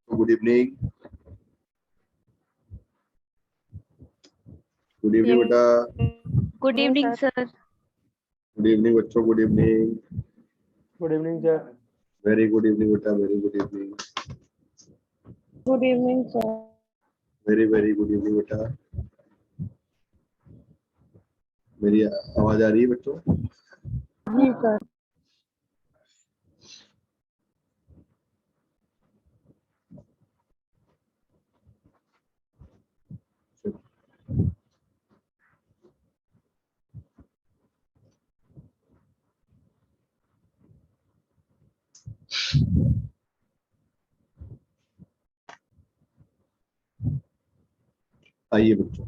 Good evening. Good evening बेटा। Good evening sir. Good evening बच्चों। Good evening. Good evening sir. Very good evening बेटा। Very good evening. Good evening sir. Very good evening बेटा। मेरी आवाज आ रही है बच्चों? जी सर। आइए बच्चों।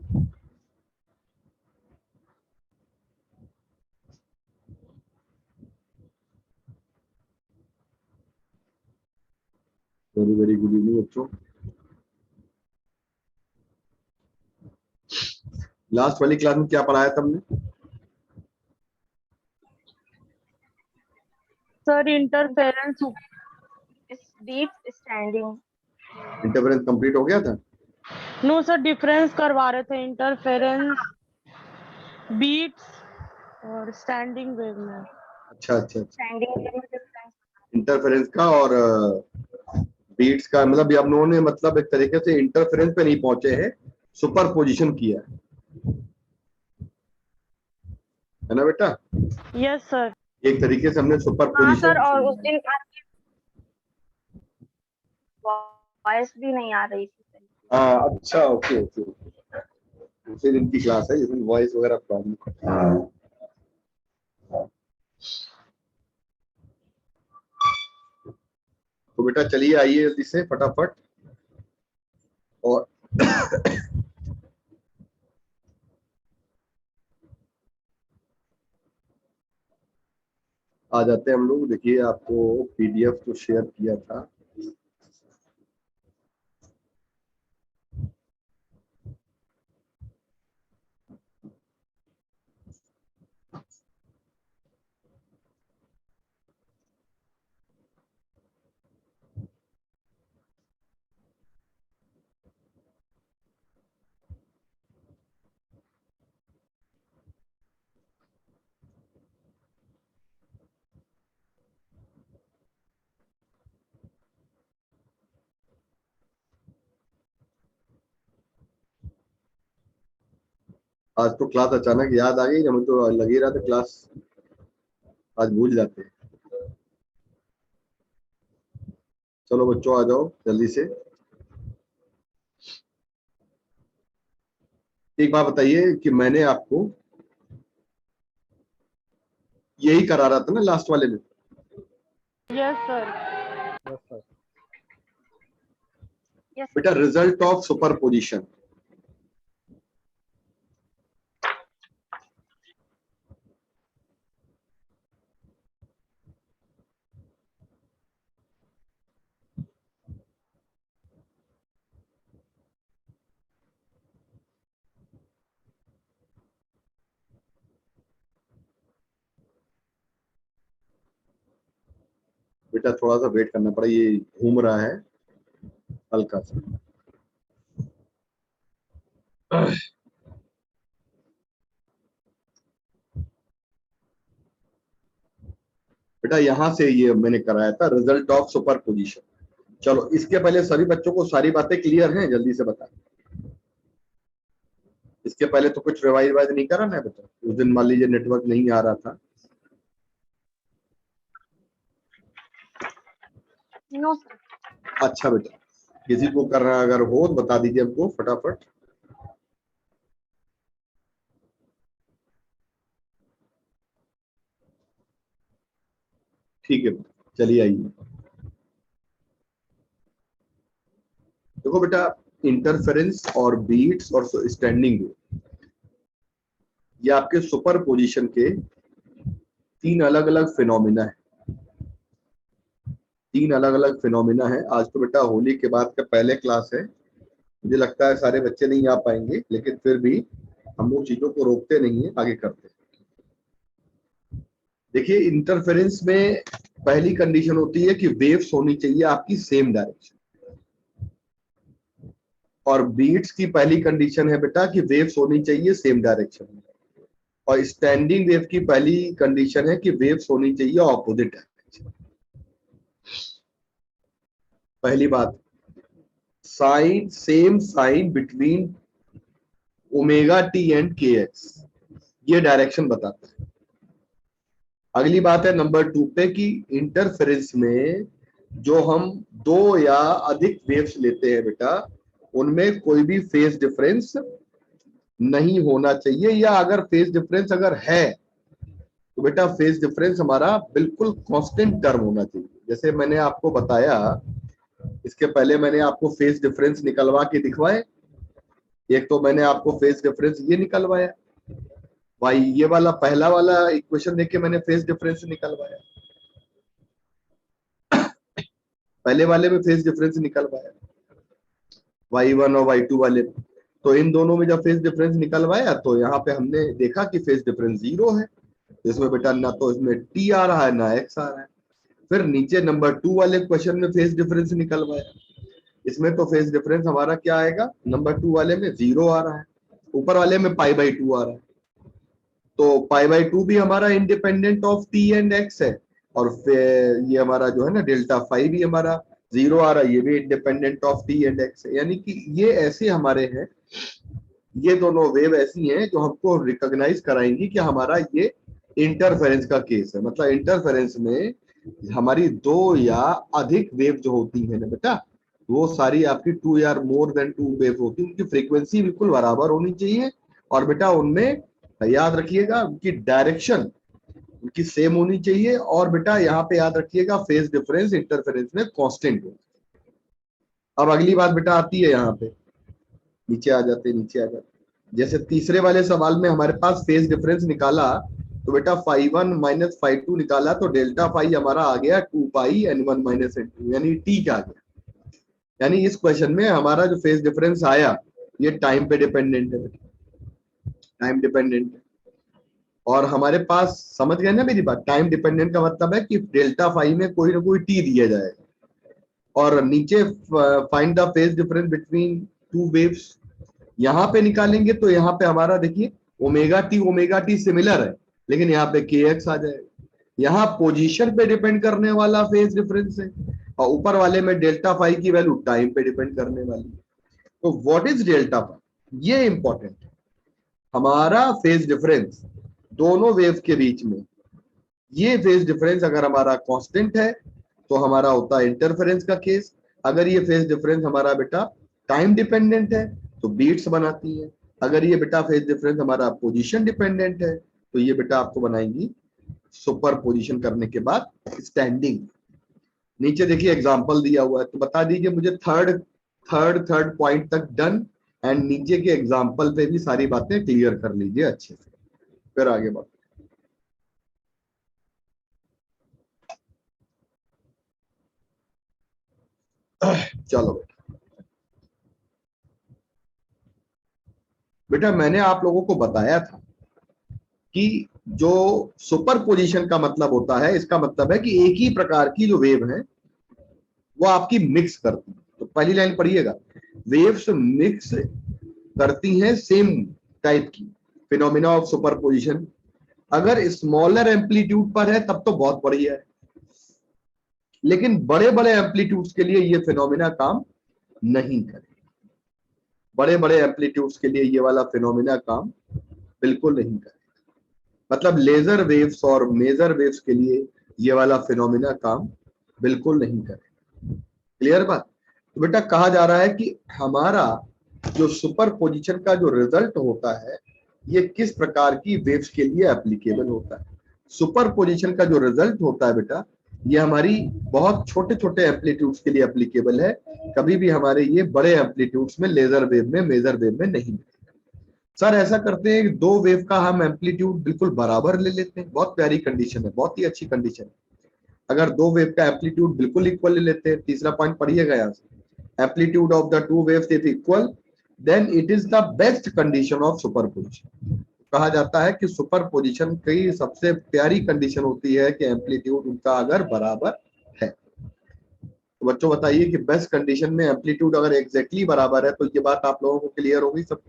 वेरी गुड इवनिंग बच्चों। लास्ट वाली क्लास में क्या पढ़ाया तुमने? Sir interference deep standing. Interference complete हो गया था? नो सर, डिफरेंस करवा रहे थे। इंटरफेरेंस, बीट्स और स्टैंडिंग वेव में। अच्छा। इंटरफेरेंस का और बीट्स का मतलब हम लोगों ने मतलब एक तरीके से इंटरफेरेंस पे नहीं पहुंचे हैं, सुपर पोजिशन किया है ना बेटा? Yes sir. एक तरीके से हमने सुपर हाँ पोजिशन। सर, और उस दिन आपकी वॉइस भी नहीं आ रही थी। हाँ अच्छा, ओके। दूसरे दिन की क्लास है जिसमें वॉइस वगैरह प्रॉब्लम। तो बेटा चलिए आइए जल्दी से फटाफट। और आ जाते हैं हम लोग। देखिए आपको पीडीएफ तो शेयर किया था। आज तो क्लास अचानक याद आ गई, हमें तो लग ही रहा था क्लास आज भूल जाते हैं। चलो बच्चों आ जाओ जल्दी से। एक बात बताइए कि मैंने आपको यही करा रहा था ना लास्ट वाले में? Yes sir. Yes sir. बेटा रिजल्ट ऑफ सुपरपोजिशन। बेटा थोड़ा सा वेट करना पड़ा, ये घूम रहा है हल्का सा। बेटा यहाँ से ये मैंने कराया था रिजल्ट ऑफ सुपरपोजिशन। चलो इसके पहले सभी बच्चों को सारी बातें क्लियर हैं? जल्दी से बता। इसके पहले तो कुछ रिवाइज नहीं करा ना बेटा? उस दिन मान लीजिए नेटवर्क नहीं आ रहा था। No sir. अच्छा बेटा, किसी को करना अगर हो तो बता दीजिए हमको फटाफट। ठीक है चलिए आइए। देखो बेटा, इंटरफेरेंस और बीट्स और स्टैंडिंग वेव, ये आपके सुपर पोजिशन के तीन अलग अलग फिनोमिना है। तीन अलग अलग फिनोमिना है। आज तो बेटा होली के बाद का पहले क्लास है, मुझे लगता है सारे बच्चे नहीं आ पाएंगे, लेकिन फिर भी हम लोग चीजों को रोकते नहीं है, आगे करते हैं। देखिए इंटरफेरेंस में पहली कंडीशन होती है कि वेव्स होनी चाहिए आपकी सेम डायरेक्शन। और बीट्स की पहली कंडीशन है बेटा कि वेव्स होनी चाहिए सेम डायरेक्शन में, और स्टैंडिंग वेव की पहली कंडीशन है कि वेव्स होनी चाहिए ऑपोजिट डायरेक्शन। पहली बात, sine same sine between omega t and k x, ये डायरेक्शन बताता है। अगली बात है नंबर 2 पे कि इंटरफेरेंस में जो हम दो या अधिक वेव्स लेते हैं बेटा, उनमें कोई भी फेज डिफरेंस नहीं होना चाहिए, या अगर फेज डिफरेंस अगर है तो बेटा फेज डिफरेंस हमारा बिल्कुल कांस्टेंट टर्म होना चाहिए। जैसे मैंने आपको बताया, इसके पहले मैंने आपको फेज डिफरेंस निकलवा के दिखवाए। एक तो मैंने आपको फेज डिफरेंस ये निकलवाया भाई, ये वाला पहला वाला इक्वेशन देख के मैंने फेज डिफरेंस निकलवाया, पहले वाले में फेज डिफरेंस निकलवाया y1 और y2 वाले में। तो इन दोनों में जब फेज डिफरेंस निकलवाया तो यहाँ पे हमने देखा कि फेज डिफरेंस 0 है, इसमें बेटा ना तो इसमें t आ रहा है ना x आ रहा है। फिर नीचे नंबर 2 वाले क्वेश्चन में फेज डिफरेंस निकलवाया, इसमें तो फेज डिफरेंस हमारा क्या आएगा, नंबर 2 वाले में 0 आ रहा है, ऊपर वाले में π/2 आ रहा है। तो π/2 भी हमारा independent of t and x है, और फिर ये हमारा जो है ना डेल्टा फाई भी हमारा 0 आ रहा है, ये भी independent of t and x है। यानी कि ये ऐसे हमारे हैं, ये दोनों वेव ऐसी हैं जो हमको रिकॉग्नाइज कराएंगी कि हमारा ये इंटरफेरेंस का केस है। मतलब इंटरफेरेंस में हमारी दो या अधिक वेव जो होती है ना बेटा, वो सारी आपकी 2 या मोर देन 2 वेव होती है, उनकी फ्रीक्वेंसी बिल्कुल बराबर होनी चाहिए, और बेटा उनमें याद रखिएगा उनकी डायरेक्शन उनकी सेम होनी चाहिए, और बेटा यहाँ पे याद रखिएगा फेज डिफरेंस इंटरफेरेंस में कांस्टेंट हो। अब अगली बात बेटा आती है, यहाँ पे नीचे आ जाते। जैसे तीसरे वाले सवाल में हमारे पास फेज डिफरेंस निकाला, तो बेटा φ1 माइनस φ2 निकाला, तो डेल्टा फाई हमारा आ गया 2πn1 माइनस n2, यानी t क्या आ गया। यानी इस क्वेश्चन में हमारा जो फेज डिफरेंस आया ये टाइम पे डिपेंडेंट है, टाइम डिपेंडेंट है। और हमारे पास समझ गए ना मेरी बात, टाइम डिपेंडेंट का मतलब है कि डेल्टा फाई में कोई ना कोई टी दिया जाएगा, और नीचे find the phase difference between two waves यहाँ पे निकालेंगे, तो यहाँ पे हमारा देखिए ओमेगा टी सिमिलर है, लेकिन यहाँ पे के एक्स आ जाएगा। यहाँ पोजीशन पे डिपेंड करने वाला फेज डिफरेंस है, और ऊपर वाले में डेल्टा फाई की वैल्यू टाइम पे डिपेंड करने वाली है। तो व्हाट इज डेल्टा फाई, ये इंपॉर्टेंट है। हमारा फेज डिफरेंस दोनों वेव के बीच में, ये फेज डिफरेंस अगर हमारा कांस्टेंट है तो हमारा होता है इंटरफेरेंस का केस। अगर ये फेज डिफरेंस हमारा बेटा टाइम डिपेंडेंट है तो बीट्स बनाती है। अगर ये बेटा फेज डिफरेंस हमारा पोजीशन डिपेंडेंट है तो ये बेटा आपको बनाएंगी सुपर पोजिशन करने के बाद स्टैंडिंग। नीचे देखिए एग्जांपल दिया हुआ है, तो बता दीजिए मुझे थर्ड पॉइंट तक डन, एंड नीचे के एग्जांपल पे भी सारी बातें क्लियर कर लीजिए अच्छे से, फिर आगे बढ़ो। चलो बेटा मैंने आप लोगों को बताया था कि जो सुपर पोजिशन का मतलब होता है, इसका मतलब है कि एक ही प्रकार की जो वेव है वो आपकी मिक्स करती है। तो पहली लाइन पढ़िएगा, वेव्स मिक्स करती हैं सेम टाइप की, फिनोमिना ऑफ सुपरपोजिशन। अगर स्मॉलर एम्पलीट्यूड पर है तब तो बहुत बढ़िया है, लेकिन बड़े बड़े एम्पलीट्यूड्स के लिए ये फिनोमिना काम नहीं करेगा। बड़े बड़े एम्पलीट्यूड्स के लिए ये वाला फिनोमिना काम बिल्कुल नहीं करेगा। मतलब लेजर वेव्स और मेजर वेव्स के लिए ये वाला फिनोमिना काम बिल्कुल नहीं करेगा। क्लियर बात। तो बेटा कहा जा रहा है कि हमारा जो सुपर पोजिशन का जो रिजल्ट होता है ये किस प्रकार की वेव्स के लिए एप्लीकेबल होता है। सुपर पोजिशन का जो रिजल्ट होता है बेटा ये हमारी बहुत छोटे छोटे एम्पलीट्यूड्स के लिए एप्लीकेबल है, कभी भी हमारे ये बड़े एम्पलीट्यूड्स में लेजर वेव में मेजर वेव में नहीं। सर ऐसा करते हैं दो वेव का हम एम्पलीट्यूड बिल्कुल बराबर ले लेते हैं, बहुत प्यारी कंडीशन है, बहुत ही अच्छी कंडीशन है। अगर दो वेव का एम्पलीट्यूड बिल्कुल इक्वल ले लेते हैं, तीसरा पॉइंट पढ़िएगा यहाँ से, amplitude of the two waves if equal then it is the best condition of superposition। कहा जाता है कि सुपरपोजिशन की सबसे प्यारी कंडीशन होती है कि एम्पलीट्यूड उनका अगर बराबर है। तो बच्चों बताइए कि बेस्ट कंडीशन में एम्पलीट्यूड अगर एग्जैक्टली बराबर है तो ये बात आप लोगों को क्लियर होगी सब।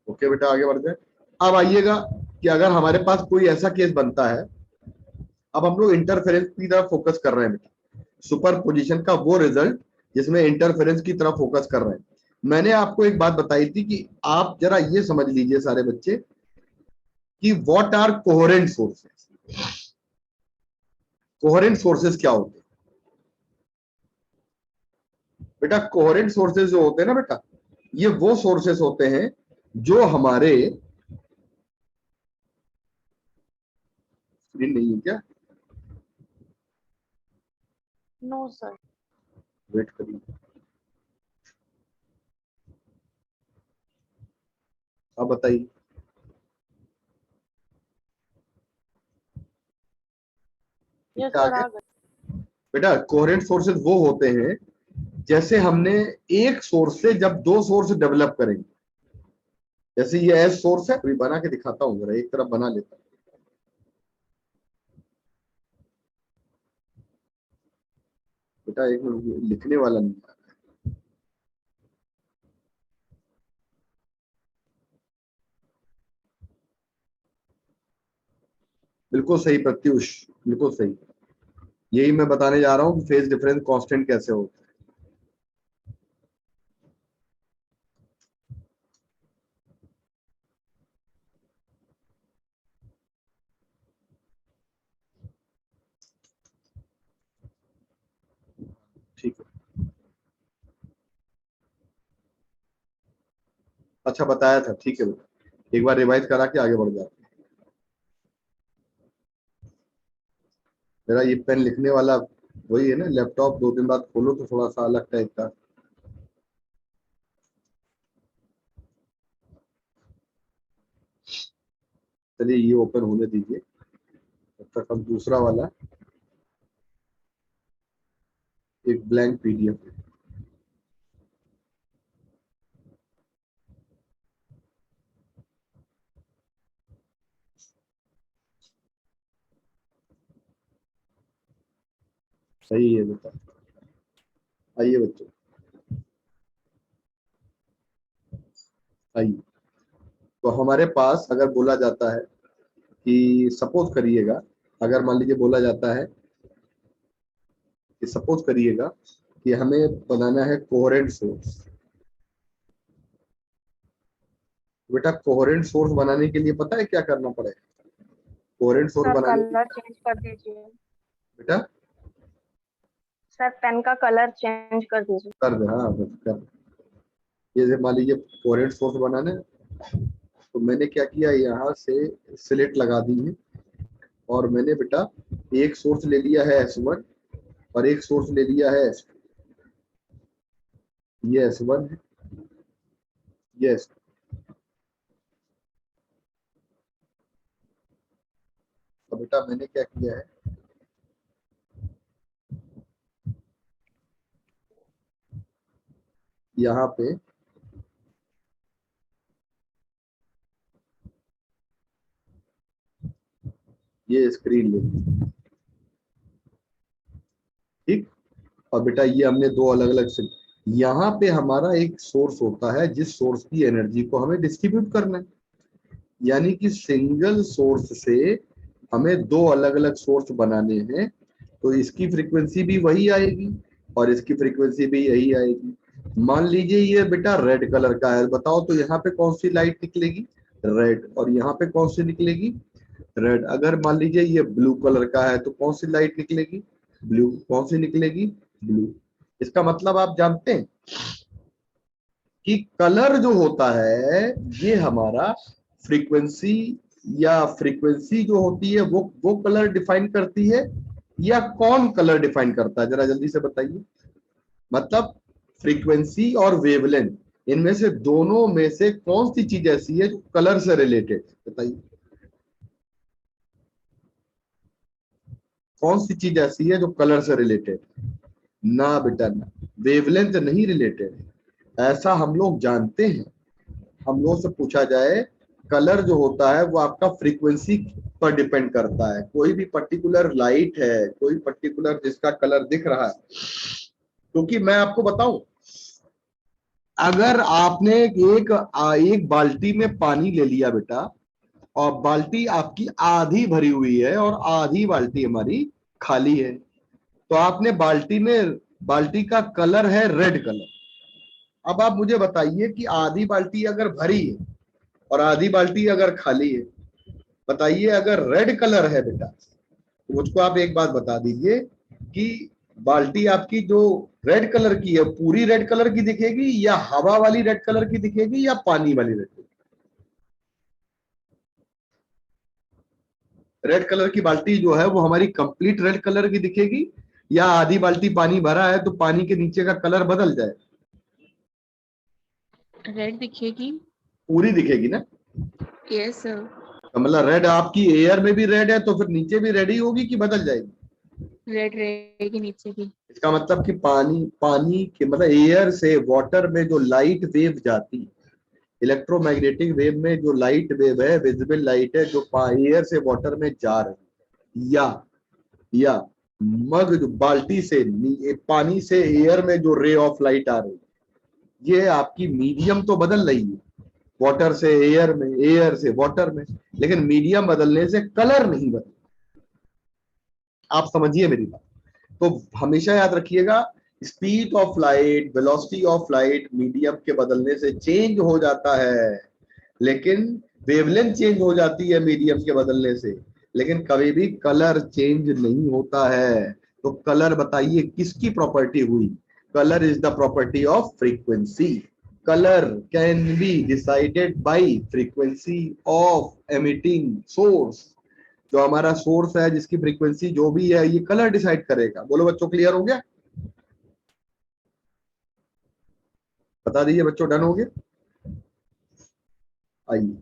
ओके बेटा आगे बढ़ जाए। अब आइएगा कि अगर हमारे पास कोई ऐसा केस बनता है, अब हम लोग इंटरफेरेंस की तरफ फोकस कर रहे हैं बेटा, सुपर पोजिशन का वो रिजल्ट जिसमें इंटरफेरेंस की तरफ फोकस कर रहे हैं। मैंने आपको एक बात बताई थी कि आप जरा ये समझ लीजिए सारे बच्चे कि what are coherent sources. Coherent sources क्या होते हैं बेटा? कोहेरेंट सोर्सेस जो होते हैं ना बेटा, ये वो सोर्सेस होते हैं जो हमारे, स्क्रीन नहीं है क्या? No sir. वेट करिए, आप बताइए। यस क्या सर आगे आ गए। बेटा? कोहेरेंट सोर्सेस वो होते हैं जैसे हमने एक सोर्स से जब दो सोर्स डेवलप करेंगे, जैसे ये एस सोर्स है, अभी बना के दिखाता हूं, जरा एक तरफ बना लेता हूं। बेटा एक मिनट, लिखने वाला नहीं था। बिल्कुल सही प्रत्युष, बिल्कुल सही। यही मैं बताने जा रहा हूं कि फेज डिफरेंस कांस्टेंट कैसे होता है। ठीक है, अच्छा बताया था, ठीक है बेटा, एक बार रिवाइज करा के आगे बढ़ जाते हैं। मेरा ये पेन लिखने वाला वही है ना, लैपटॉप 2 दिन बाद खोलो तो थोड़ा सा अलग टाइप का। चलिए ये ओपन होने दीजिए, तब तक हम दूसरा वाला एक ब्लैंक पीडीएफ। सही है बेटा, आइए बच्चों आइए। तो हमारे पास अगर बोला जाता है कि सपोज करिएगा, अगर मान लीजिए बोला जाता है कि सपोज करिएगा कि हमें बनाना है कोहेरेंट सोर्स। बेटा कोहेरेंट सोर्स बनाने के लिए पता है क्या करना पड़ेगा? कोहेरेंट सोर्स सर बनाने के कलर चेंज कर दीजिए। बेटा सर पेन का कलर चेंज कर दीजिए। कर दे, हाँ बस कर। ये मान लीजिए कोहेरेंट सोर्स बनाना है, तो मैंने क्या किया, यहाँ से सिलेक्ट लगा दी है, और मैंने बेटा एक सोर्स ले लिया है S1 और एक सोर्स ले लिया है S2। ये S1 है, ये S2। तो बेटा मैंने क्या किया है, यहाँ पे ये स्क्रीन ले ली, ठीक। और बेटा ये हमने दो अलग अलग से, यहाँ पे हमारा एक सोर्स होता है जिस सोर्स की एनर्जी को हमें डिस्ट्रीब्यूट करना है, यानी कि सिंगल सोर्स से हमें दो अलग अलग सोर्स बनाने हैं, तो इसकी फ्रीक्वेंसी भी वही आएगी और इसकी फ्रीक्वेंसी भी यही आएगी। मान लीजिए ये बेटा रेड कलर का है, बताओ तो यहाँ पे कौन सी लाइट निकलेगी? रेड। और यहाँ पे कौन सी निकलेगी? रेड। अगर मान लीजिए ये ब्लू कलर का है तो कौन सी लाइट निकलेगी? ब्लू। कौन सी निकलेगी? ब्लू। इसका मतलब आप जानते हैं कि कलर जो होता है ये हमारा फ्रीक्वेंसी, या फ्रीक्वेंसी जो होती है वो कलर डिफाइन करती है, या कौन कलर डिफाइन करता है? जरा जल्दी से बताइए। मतलब फ्रीक्वेंसी और वेवलेंथ, इनमें से दोनों में से कौन सी चीज ऐसी है जो कलर से रिलेटेड? बताइए कौन सी चीज ऐसी है जो कलर से रिलेटेड? ना बेटा ना, वेवलेंथ नहीं रिलेटेड है। ऐसा हम लोग जानते हैं। हम लोग से पूछा जाए कलर जो होता है वो आपका फ्रीक्वेंसी पर डिपेंड करता है। कोई भी पर्टिकुलर लाइट है, कोई पर्टिकुलर जिसका कलर दिख रहा है, क्योंकि मैं आपको बताऊं, अगर आपने एक बाल्टी में पानी ले लिया बेटा, और बाल्टी आपकी आधी भरी हुई है और आधी बाल्टी हमारी खाली है, तो आपने बाल्टी का कलर है रेड कलर। अब आप मुझे बताइए कि आधी बाल्टी अगर भरी है और आधी बाल्टी अगर खाली है, बताइए अगर रेड कलर है बेटा, तो मुझको आप एक बात बता दीजिए कि बाल्टी आपकी जो रेड कलर की है पूरी रेड कलर की दिखेगी, या हवा वाली रेड कलर की दिखेगी, या पानी वाली रेड कलर की बाल्टी जो है वो हमारी कंप्लीट रेड कलर की दिखेगी, या आधी बाल्टी पानी भरा है तो पानी के नीचे का कलर बदल जाए? रेड दिखेगी। पूरी दिखेगी ना? Yes sir. तो मतलब रेड आपकी एयर में भी रेड है तो फिर नीचे भी रेड ही होगी कि बदल जाएगी? रेड रहेगी नीचे भी। इसका मतलब कि पानी के मतलब एयर से वाटर में जो लाइट वेव जाती, इलेक्ट्रोमैग्नेटिक वेव में जो लाइट वेव है, विजिबल लाइट है जो एयर से वाटर में जा रही, या मग जो बाल्टी से पानी से एयर में जो रे ऑफ लाइट आ रही, ये आपकी मीडियम तो बदल रही है, वाटर से एयर में, एयर से वाटर में, लेकिन मीडियम बदलने से कलर नहीं बदल। आप समझिए मेरी बात। तो हमेशा याद रखिएगा, speed of light, velocity of light medium के बदलने से चेंज हो जाता है, लेकिन वेवलेंथ चेंज हो जाती है मीडियम के बदलने से, लेकिन कभी भी कलर चेंज नहीं होता है। तो कलर बताइए किसकी प्रॉपर्टी हुई? Colour is the property of frequency. Colour can be decided by frequency of emitting source. जो हमारा सोर्स है जिसकी फ्रीक्वेंसी जो भी है ये कलर डिसाइड करेगा। बोलो बच्चों, क्लियर हो गया? बता दीजिए बच्चों, डन हो गया? आइए,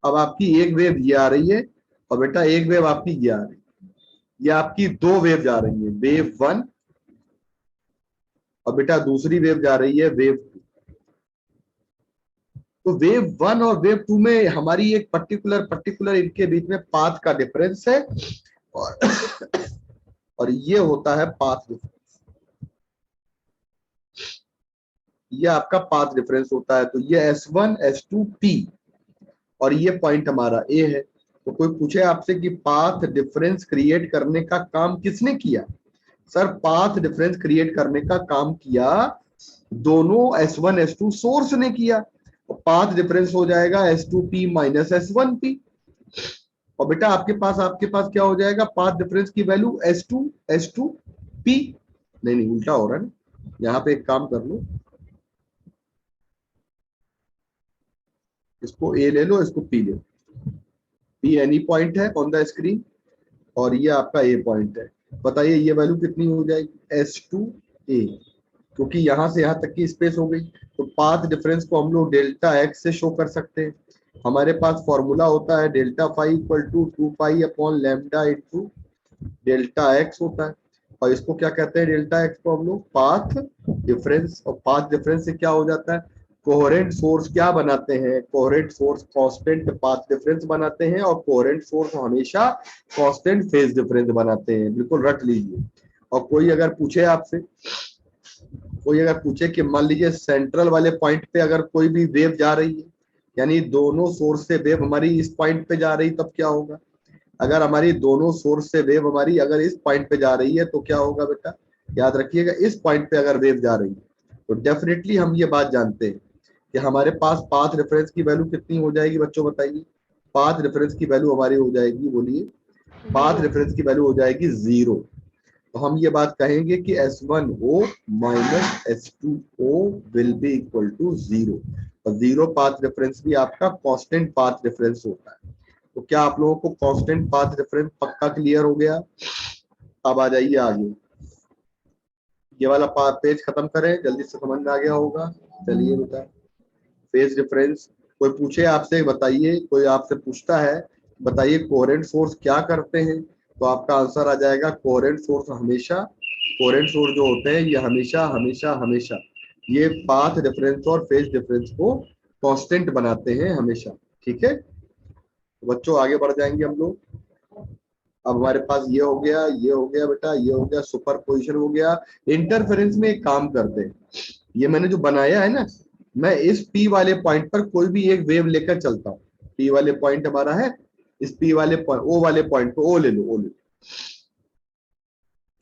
अब आपकी एक वेव ये आ रही है और बेटा एक वेव आपकी ये आ रही है। ये आपकी दो वेव जा रही है, वेव 1 और बेटा दूसरी वेव जा रही है वेव 2। तो वेव 1 और वेव 2 में हमारी एक पर्टिकुलर इनके बीच में पाथ का डिफरेंस है, और और ये होता है पाथ डिफरेंस। ये आपका पाथ डिफरेंस होता है। तो ये S1 S2 P और ये पॉइंट हमारा A है। तो कोई पूछे आपसे कि पाथ डिफरेंस क्रिएट करने का काम किसने किया? सर, पाथ डिफरेंस क्रिएट करने का काम किया दोनों S1 S2 सोर्स ने किया। तो पाथ डिफरेंस हो जाएगा S2P माइनस S1P। और बेटा आपके पास क्या हो जाएगा? पाथ डिफरेंस की वैल्यू S2P। नहीं, उल्टा हो रहा है ना। यहाँ पे एक काम कर लो, इसको A ले लो, इसको P ले लो। P एनी पॉइंट है ऑन द स्क्रीन और ये आपका A पॉइंट है। बताइए ये वैल्यू कितनी हो जाएगी? S2A, क्योंकि यहां से यहां तक की स्पेस हो गई। तो पाथ डिफरेंस को हम लोग डेल्टा एक्स से शो कर सकते हैं। हमारे पास फॉर्मूला होता है delta phi equal to 2 pi upon lambda into delta x होता है। और इसको क्या कहते हैं? डेल्टा एक्स को हम लोग पाथ डिफरेंस। और पाथ डिफरेंस से क्या हो जाता है? कोहेरेंट सोर्स क्या बनाते हैं? Coherent source constant path difference बनाते हैं, और कोहेरेंट सोर्स हमेशा कांस्टेंट फेज डिफरेंस बनाते हैं। बिल्कुल रट लीजिए। और कोई अगर पूछे कि मान लीजिए सेंट्रल वाले पॉइंट पे अगर कोई भी वेव जा रही है, यानी दोनों सोर्स से वेव हमारी इस पॉइंट पे जा रही, तब क्या होगा? अगर हमारी दोनों सोर्स से वेव हमारी अगर इस पॉइंट पे जा रही है तो क्या होगा बेटा? याद रखिएगा, इस पॉइंट पे अगर वेव जा रही है तो डेफिनेटली हम ये बात जानते हैं कि हमारे पास पाथ रेफरेंस की वैल्यू कितनी हो जाएगी? बच्चों बताइए, पाथ रेफरेंस की वैल्यू हमारी हो जाएगी, बोलिए। पाथ रेफरेंस की वैल्यू हो जाएगी 0। तो हम ये बात कहेंगे कि S1O minus S2O will be equal to 0। और 0 पाथ रेफरेंस भी आपका कांस्टेंट पाथ रेफरेंस होता है। तो क्या आप लोगों को कांस्टेंट पाथ रेफरेंस पक्का क्लियर हो गया? अब आ जाइए आगे, ये वाला पेज खत्म करें, जल्दी से समझ में आ गया होगा। चलिए बेटा, फेज डिफरेंस। कोई पूछे आपसे, बताइए, कोई आपसे पूछता है बताइए कोहेरेंट सोर्स क्या करते हैं, तो आपका आंसर आ जाएगा कोहेरेंट सोर्स जो होते हैं ये हमेशा ये पाथ डिफरेंस और फेज डिफरेंस को कांस्टेंट बनाते हैं हमेशा। ठीक है, तो बच्चों आगे बढ़ जाएंगे हम लोग। अब हमारे पास ये हो गया, ये हो गया बेटा, ये हो गया, सुपर पोजिशन हो गया। इंटरफेरेंस में एक काम करते हैं, ये मैंने जो बनाया है ना, मैं इस P वाले पॉइंट पर कोई भी एक वेव लेकर चलता हूँ। P वाले पॉइंट हमारा है, इस P वाले पॉइंट, O वाले पॉइंट को O ले लो, O ले लो।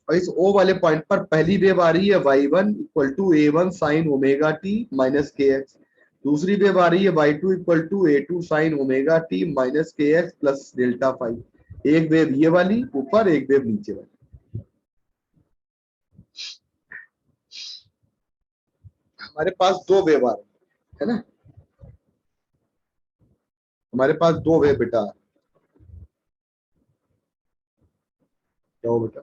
और इस O वाले पॉइंट पर पहली वेव आ रही है y1 equal to a1 sine omega t minus k x. दूसरी वेव आ रही है y2 equal to a2 sine omega t minus k x plus delta phi. एक वेव ये वाली ऊपर, एक वेव नीचे वाली। हमारे पास दो वेव आ रहे है ना, हमारे पास दो वेव बेटा। क्या हो बेटा?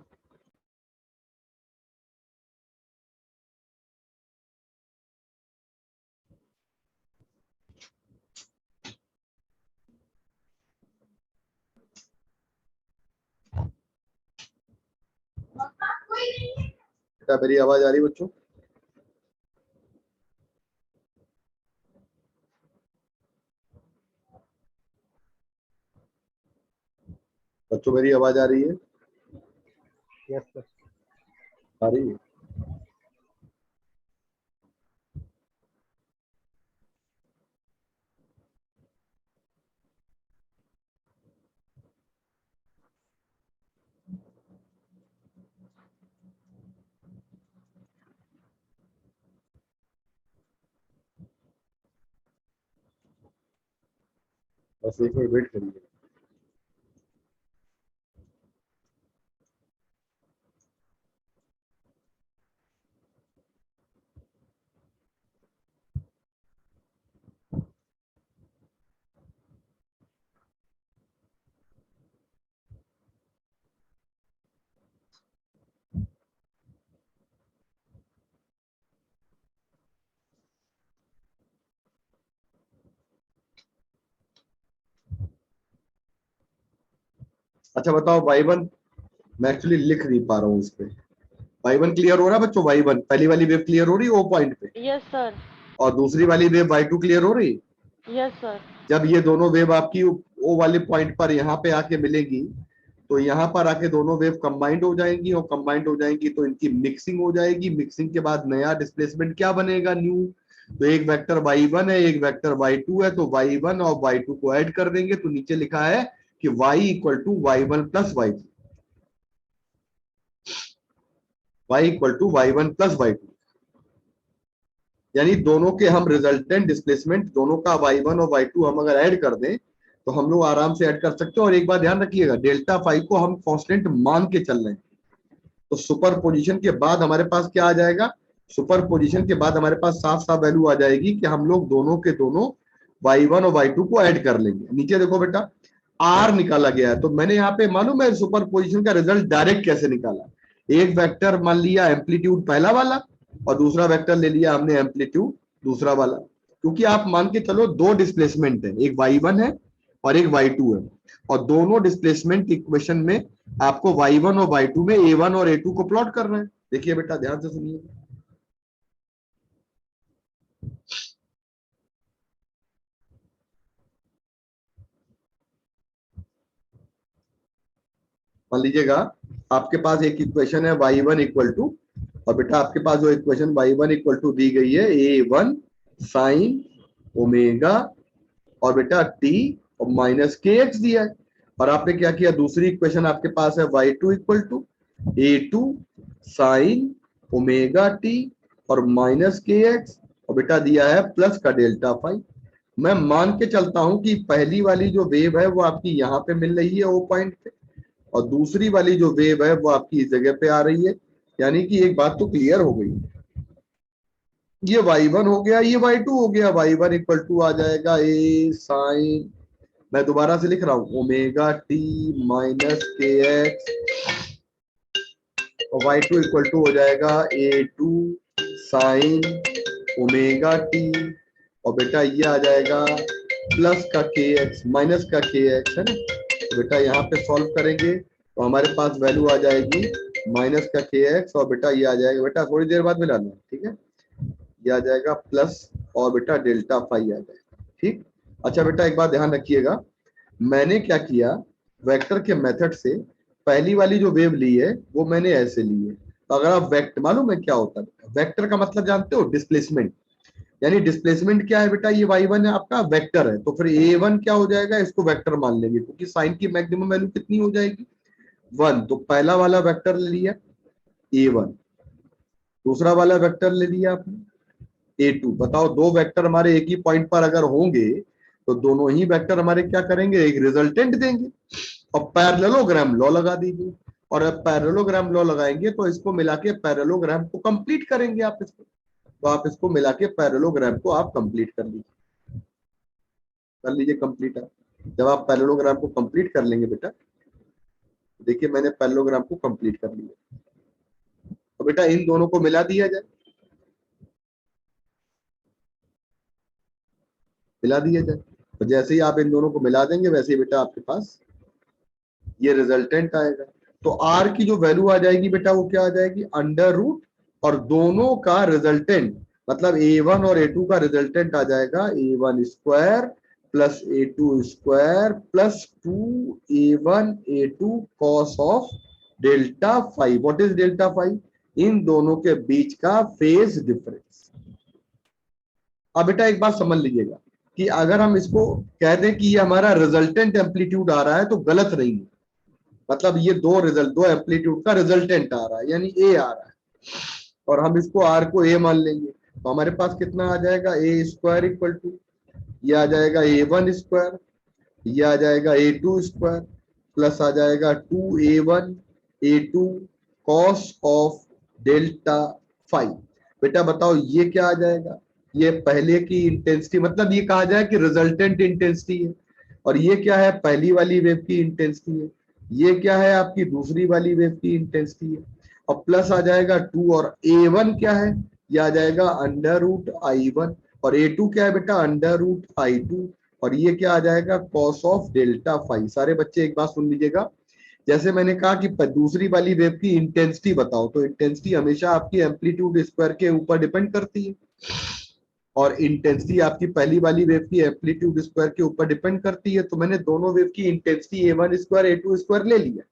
बेटा मेरी आवाज आ रही है बच्चों? बच्चों मेरी आवाज आ रही है? Yes sir. आ रही है। बस एक मिनट वेट करिए। अच्छा बताओ y1, मैं एक्चुअली लिख नहीं पा रहा हूँ इस पे। y1 क्लियर हो रहा है बच्चों? y1 पहली वाली वेव क्लियर हो रही है O पॉइंट पे, यस सर। और दूसरी वाली वेव y2 क्लियर हो रही है। Yes sir. जब ये दोनों वेव आपकी O वाले पॉइंट पर यहाँ पे आके मिलेगी, तो यहाँ पर आके दोनों वेव कंबाइंड हो जाएंगी, और कंबाइंड हो जाएंगी तो इनकी मिक्सिंग हो जाएगी। मिक्सिंग के बाद नया डिस्प्लेसमेंट क्या बनेगा? न्यू। तो एक वेक्टर y1 है, एक वेक्टर y2 है, तो y1 और y2 को ऐड कर देंगे, तो नीचे लिखा है कि y equal to y1 plus y2, y equal to y1 plus y2। यानी दोनों के हम रिजल्टेंट डिस्प्लेसमेंट दोनों का y1 और y2 हम अगर ऐड कर दें तो हम लोग आराम से ऐड कर सकते हैं। और एक बात ध्यान रखिएगा, डेल्टा फाइव को हम कांस्टेंट मान के चल रहे हैं। तो सुपर पोजिशन के बाद हमारे पास क्या आ जाएगा? सुपर पोजिशन के बाद हमारे पास साफ साफ वैल्यू आ जाएगी कि हम लोग दोनों के दोनों y1 और y2 को ऐड कर लेंगे। नीचे देखो बेटा, r निकाला गया है। तो मैंने यहाँ पे मालूम है सुपर पोजिशन का रिजल्ट डायरेक्ट कैसे निकाला? एक वेक्टर मान लिया एम्पलीट्यूड पहला वाला, और दूसरा वेक्टर ले लिया हमने एम्पलीट्यूड दूसरा वाला। क्योंकि आप मान के चलो दो डिस्प्लेसमेंट है, एक y1 है और एक y2 है, और दोनों डिस्प्लेसमेंट इक्वेशन में आपको y1 और y2 में a1 और a2 को प्लॉट करना है। देखिए बेटा ध्यान से सुनिए। मान लीजिएगा आपके पास एक इक्वेशन है y1 इक्वल टू, और बेटा आपके पास जो equation y1 equal to the गई है a1 साइन ओमेगा और बेटा t और माइनस के एक्स दिया है। और आपने क्या किया? दूसरी इक्वेशन आपके पास है y2 equal to a2 sine omega t और माइनस के एक्स, और बेटा दिया है प्लस का डेल्टा फाइव। मैं मान के चलता हूं कि पहली वाली जो वेव है वो आपकी यहाँ पे मिल रही है O पॉइंट पे, और दूसरी वाली जो वेव है वो आपकी इस जगह पे आ रही है। यानी कि एक बात तो क्लियर हो गई, ये y1 हो गया, ये y2 हो गया। y1 इक्वल टू आ जाएगा a साइन, मैं दोबारा से लिख रहा हूं, omega t minus k x, और y2 इक्वल टू हो जाएगा a2 साइन ओमेगा टी, और बेटा ये आ जाएगा प्लस का के एक्स माइनस का के एक्स, है ना। तो बेटा यहाँ पे सॉल्व करेंगे तो हमारे पास वैल्यू आ जाएगी माइनस का के एक्स, और बेटा ये आ जाएगा, बेटा थोड़ी देर बाद मिलाना, ठीक है। ये आ जाएगा प्लस और बेटा डेल्टा फाई आ जाएगा। ठीक। अच्छा बेटा एक बात ध्यान रखिएगा, मैंने क्या किया, वेक्टर के मेथड से पहली वाली जो वेव ली है वो मैंने ऐसे ली है। तो अगर आप वेक्टर, मालूम है क्या होता है वेक्टर का मतलब, जानते हो? डिस्प्लेसमेंट। यानी डिस्प्लेसमेंट क्या है बेटा, ये y1 है आपका वेक्टर है, तो फिर a1 क्या हो जाएगा, इसको वेक्टर मान लेंगे क्योंकि साइन की मैक्सिमम वैल्यू कितनी हो जाएगी 1। तो पहला वाला वेक्टर ले लिया a1, दूसरा वाला वेक्टर ले लिया आपने a2। बताओ दो वेक्टर हमारे एक ही पॉइंट पर अगर होंगे तो दोनों ही वेक्टर हमारे क्या करेंगे, एक रिजल्टेंट देंगे। और पैरेललोग्राम लॉ लगा दीजिए, और अब पैरेललोग्राम लॉ लगाएंगे तो इसको मिला के पैरेललोग्राम को कंप्लीट करेंगे आप इसको। तो आप इसको मिला के पैरेललोग्राम को आप कंप्लीट कर लीजिए कंप्लीट। जब आप पैरेललोग्राम को कंप्लीट कर लेंगे बेटा, देखिए मैंने पैरेललोग्राम को कंप्लीट कर लिया। तो बेटा इन दोनों को मिला दिया जाए, मिला दिया जाए। तो जैसे ही आप इन दोनों को मिला देंगे वैसे ही बेटा आपके पास ये रिजल्टेंट आएगा। तो आर की जो वैल्यू आ जाएगी बेटा वो क्या आ जाएगी, अंडर रूट, और दोनों का रिजल्टेंट मतलब a1 और a2 का रिजल्टेंट आ जाएगा a1 square plus a2 square plus 2a1 a2 cos of delta phi. What is delta phi? इन दोनों के बीच का फेज डिफरेंस। अब बेटा एक बात समझ लीजिएगा कि अगर हम इसको कह दें कि ये हमारा रिजल्टेंट एम्पलीट्यूड आ रहा है तो गलत नहीं है। मतलब ये दो एम्पलीट्यूड का रिजल्टेंट आ रहा है यानी ए आ रहा है, और हम इसको आर को ए मान लेंगे तो हमारे पास कितना आ जाएगा, ए स्क्वायर इक्वल टू ये आ जाएगा a1 स्क्वायर, ये आ जाएगा a2 स्क्वायर प्लस आ जाएगा 2a1 a2 cos of delta phi. बेटा बताओ ये क्या आ जाएगा, ये पहले की इंटेंसिटी, मतलब ये कहा जाए कि रिजल्टेंट इंटेंसिटी है, और ये क्या है, पहली वाली वेव की इंटेंसिटी है, ये क्या है आपकी दूसरी वाली वेव की इंटेंसिटी है, और प्लस आ जाएगा 2, और a1 क्या है, ये आ जाएगा अंडर रूट i1, और a2 क्या है बेटा, अंडर रूट i2, और ये क्या आ जाएगा कॉस ऑफ डेल्टा फाई। सारे बच्चे एक बात सुन लीजिएगा, जैसे मैंने कहा कि दूसरी वाली वेव की इंटेंसिटी बताओ, तो इंटेंसिटी हमेशा आपकी एम्पलीट्यूड स्क्वायर के ऊपर डिपेंड करती है, और इंटेंसिटी आपकी पहली वाली वेव की एम्पलीट्यूड स्क्वायर के ऊपर डिपेंड करती है। तो मैंने दोनों वेव की intensity a1 square a2 square ले लिया।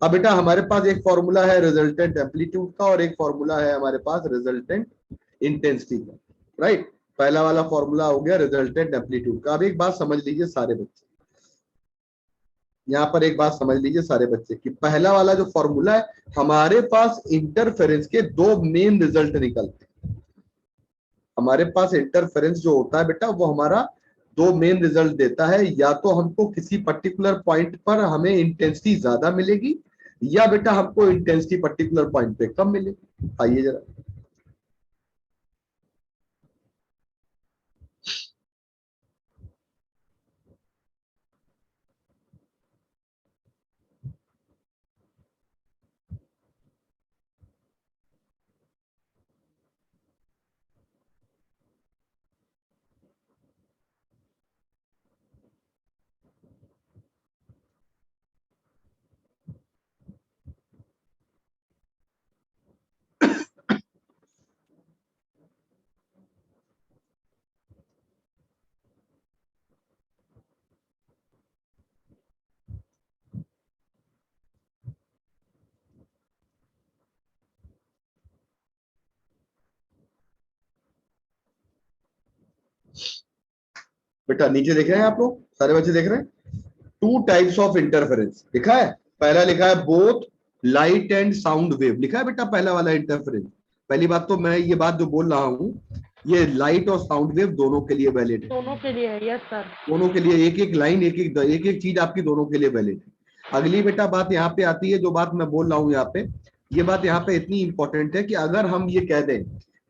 अब बेटा हमारे पास एक फॉर्मूला है रिजल्टेंट एम्पलीट्यूड का, और एक फॉर्मूला है हमारे पास रिजल्टेंट इंटेंसिटी का, राइट। पहला वाला फॉर्मूला हो गया रिजल्टेंट एम्पलीट्यूड का। अब एक बात समझ लीजिए सारे बच्चे, यहाँ पर एक बात समझ लीजिए सारे बच्चे कि पहला वाला जो फॉर्मूला है, हमारे पास इंटरफेरेंस के दो मेन रिजल्ट निकलते हैं। हमारे पास इंटरफेरेंस जो होता है बेटा वो हमारा दो मेन रिजल्ट देता है, या तो हमको किसी पर्टिकुलर पॉइंट पर हमें इंटेंसिटी ज्यादा मिलेगी, या बेटा हमको इंटेंसिटी पर्टिकुलर पॉइंट पे कम मिलेगी। आइए जरा, बेटा नीचे देख रहे हैं आप लोग, सारे बच्चे देख रहे हैं, टू टाइप्स ऑफ इंटरफेरेंस लिखा है। पहला लिखा है both light and sound wave, लिखा है बेटा पहला वाला इंटरफेरेंस। पहली बात तो मैं ये बात जो बोल रहा हूँ ये लाइट और साउंड वेव दोनों के लिए वैलिड है, दोनों के लिए है, यस सर। दोनों के लिए एक एक लाइन एक एक चीज आपकी दोनों के लिए वैलिड है। अगली बेटा बात यहाँ पे आती है, जो बात मैं बोल रहा हूँ यहाँ पे, ये बात यहाँ पे इतनी इंपॉर्टेंट है कि अगर हम ये कह दें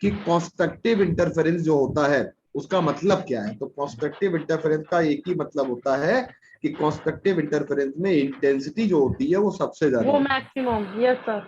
कि कंस्ट्रक्टिव इंटरफेरेंस जो होता है उसका मतलब क्या है, तो कंस्ट्रक्टिव इंटरफेरेंस का एक ही मतलब होता है कि कंस्ट्रक्टिव इंटरफेरेंस में इंटेंसिटी जो होती है वो सबसे ज्यादा वो मैक्सिमम, यस सर।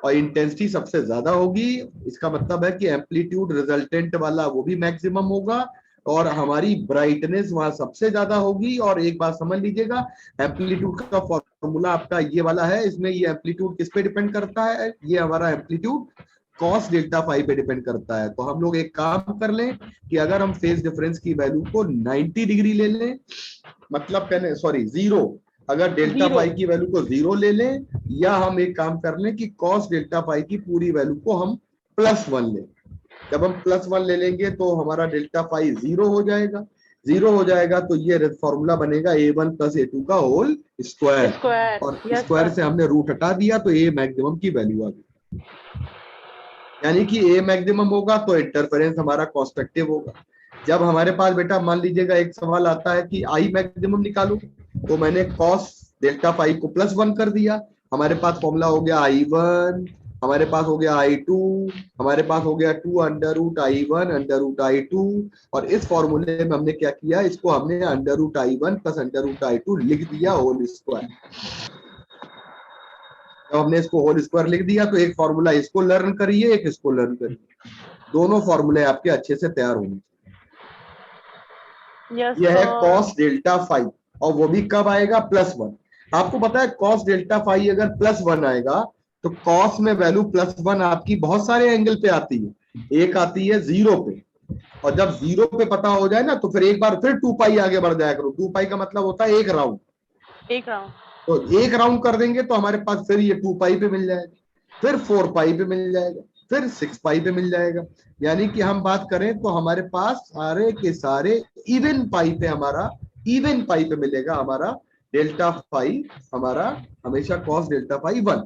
और इंटेंसिटी सबसे ज्यादा होगी, इसका मतलब है कि एम्पलीट्यूड रिजल्टेंट वाला वो भी मैक्सिमम होगा, और हमारी ब्राइटनेस वहां सबसे ज्यादा होगी। और एक बात समझ लीजिएगा, एम्पलीट्यूड का फॉर्मूला आपका ये वाला है, इसमें ये एम्पलीट्यूड किस पे डिपेंड करता है, ये हमारा एम्पलीट्यूड कॉस डेल्टा फाई पे डिपेंड करता है। तो हम लोग एक काम कर लें कि अगर हम फेज डिफरेंस की वैल्यू को 90 डिग्री ले लें, मतलब कहने सॉरी 0, अगर डेल्टा Zero. फाई की वैल्यू को 0 ले लें, या हम एक काम कर लें कि कॉस डेल्टा फाई की पूरी वैल्यू को हम +1 लें। जब हम +1 ले लेंगे तो हमारा डेल्टा फाई 0 हो जाएगा। 0 हो जाएगा तो ये फॉर्मूला बनेगा a1 + a2 का होल स्क्वायर, Square. और Yes, स्क्वायर sir. से हमने रूट हटा दिया तो ए मैक्सिमम की वैल्यू आ गई। यानी कि ए मैक्सिमम होगा तो इंटरफेरेंस हमारा कॉन्स्ट्रक्टिव होगा। जब हमारे पास बेटा मान लीजिएगा एक सवाल आता है कि आई मैक्सिमम निकालो, तो मैंने कॉस डेल्टा फाई को +1 कर दिया, हमारे पास फॉर्मूला हो गया I1, हमारे पास हो गया I2, हमारे पास हो गया 2 √I1 √I2, और इस फॉर्मूले में हमने क्या किया, इसको हमने √I1 + √I2 लिख दिया होल स्क्वायर। जब हमने इसको होल स्क्वायर लिख दिया तो एक फॉर्मूला इसको लर्न करिए, एक इसको लर्न करिए, दोनों फॉर्मूले आपके अच्छे से तैयार होंगे। Yes, यह है sir. कॉस डेल्टा फाई, और वो भी कब आएगा, +1। आपको पता है कॉस डेल्टा फाई अगर +1 आएगा तो कॉस में वैल्यू +1 आपकी बहुत सारे एंगल पे आती है, एक आती है 0 पे, और जब 0 पे पता हो जाए ना तो फिर एक बार फिर 2 पाई आगे बढ़ जाया करो। 2 पाई का मतलब होता है एक राउंड, एक राउंड। तो एक राउंड कर देंगे तो हमारे पास फिर ये 2 पाई पे मिल जाएगा, फिर 4 पाई पे मिल जाएगा, फिर 6 पाई पे मिल जाएगा। यानी कि हम बात करें तो हमारे पास सारे के सारे इवन पाई पे, हमारा इवन पाई पे मिलेगा हमारा डेल्टा फाई, हमारा हमेशा कॉस डेल्टा फाई 1।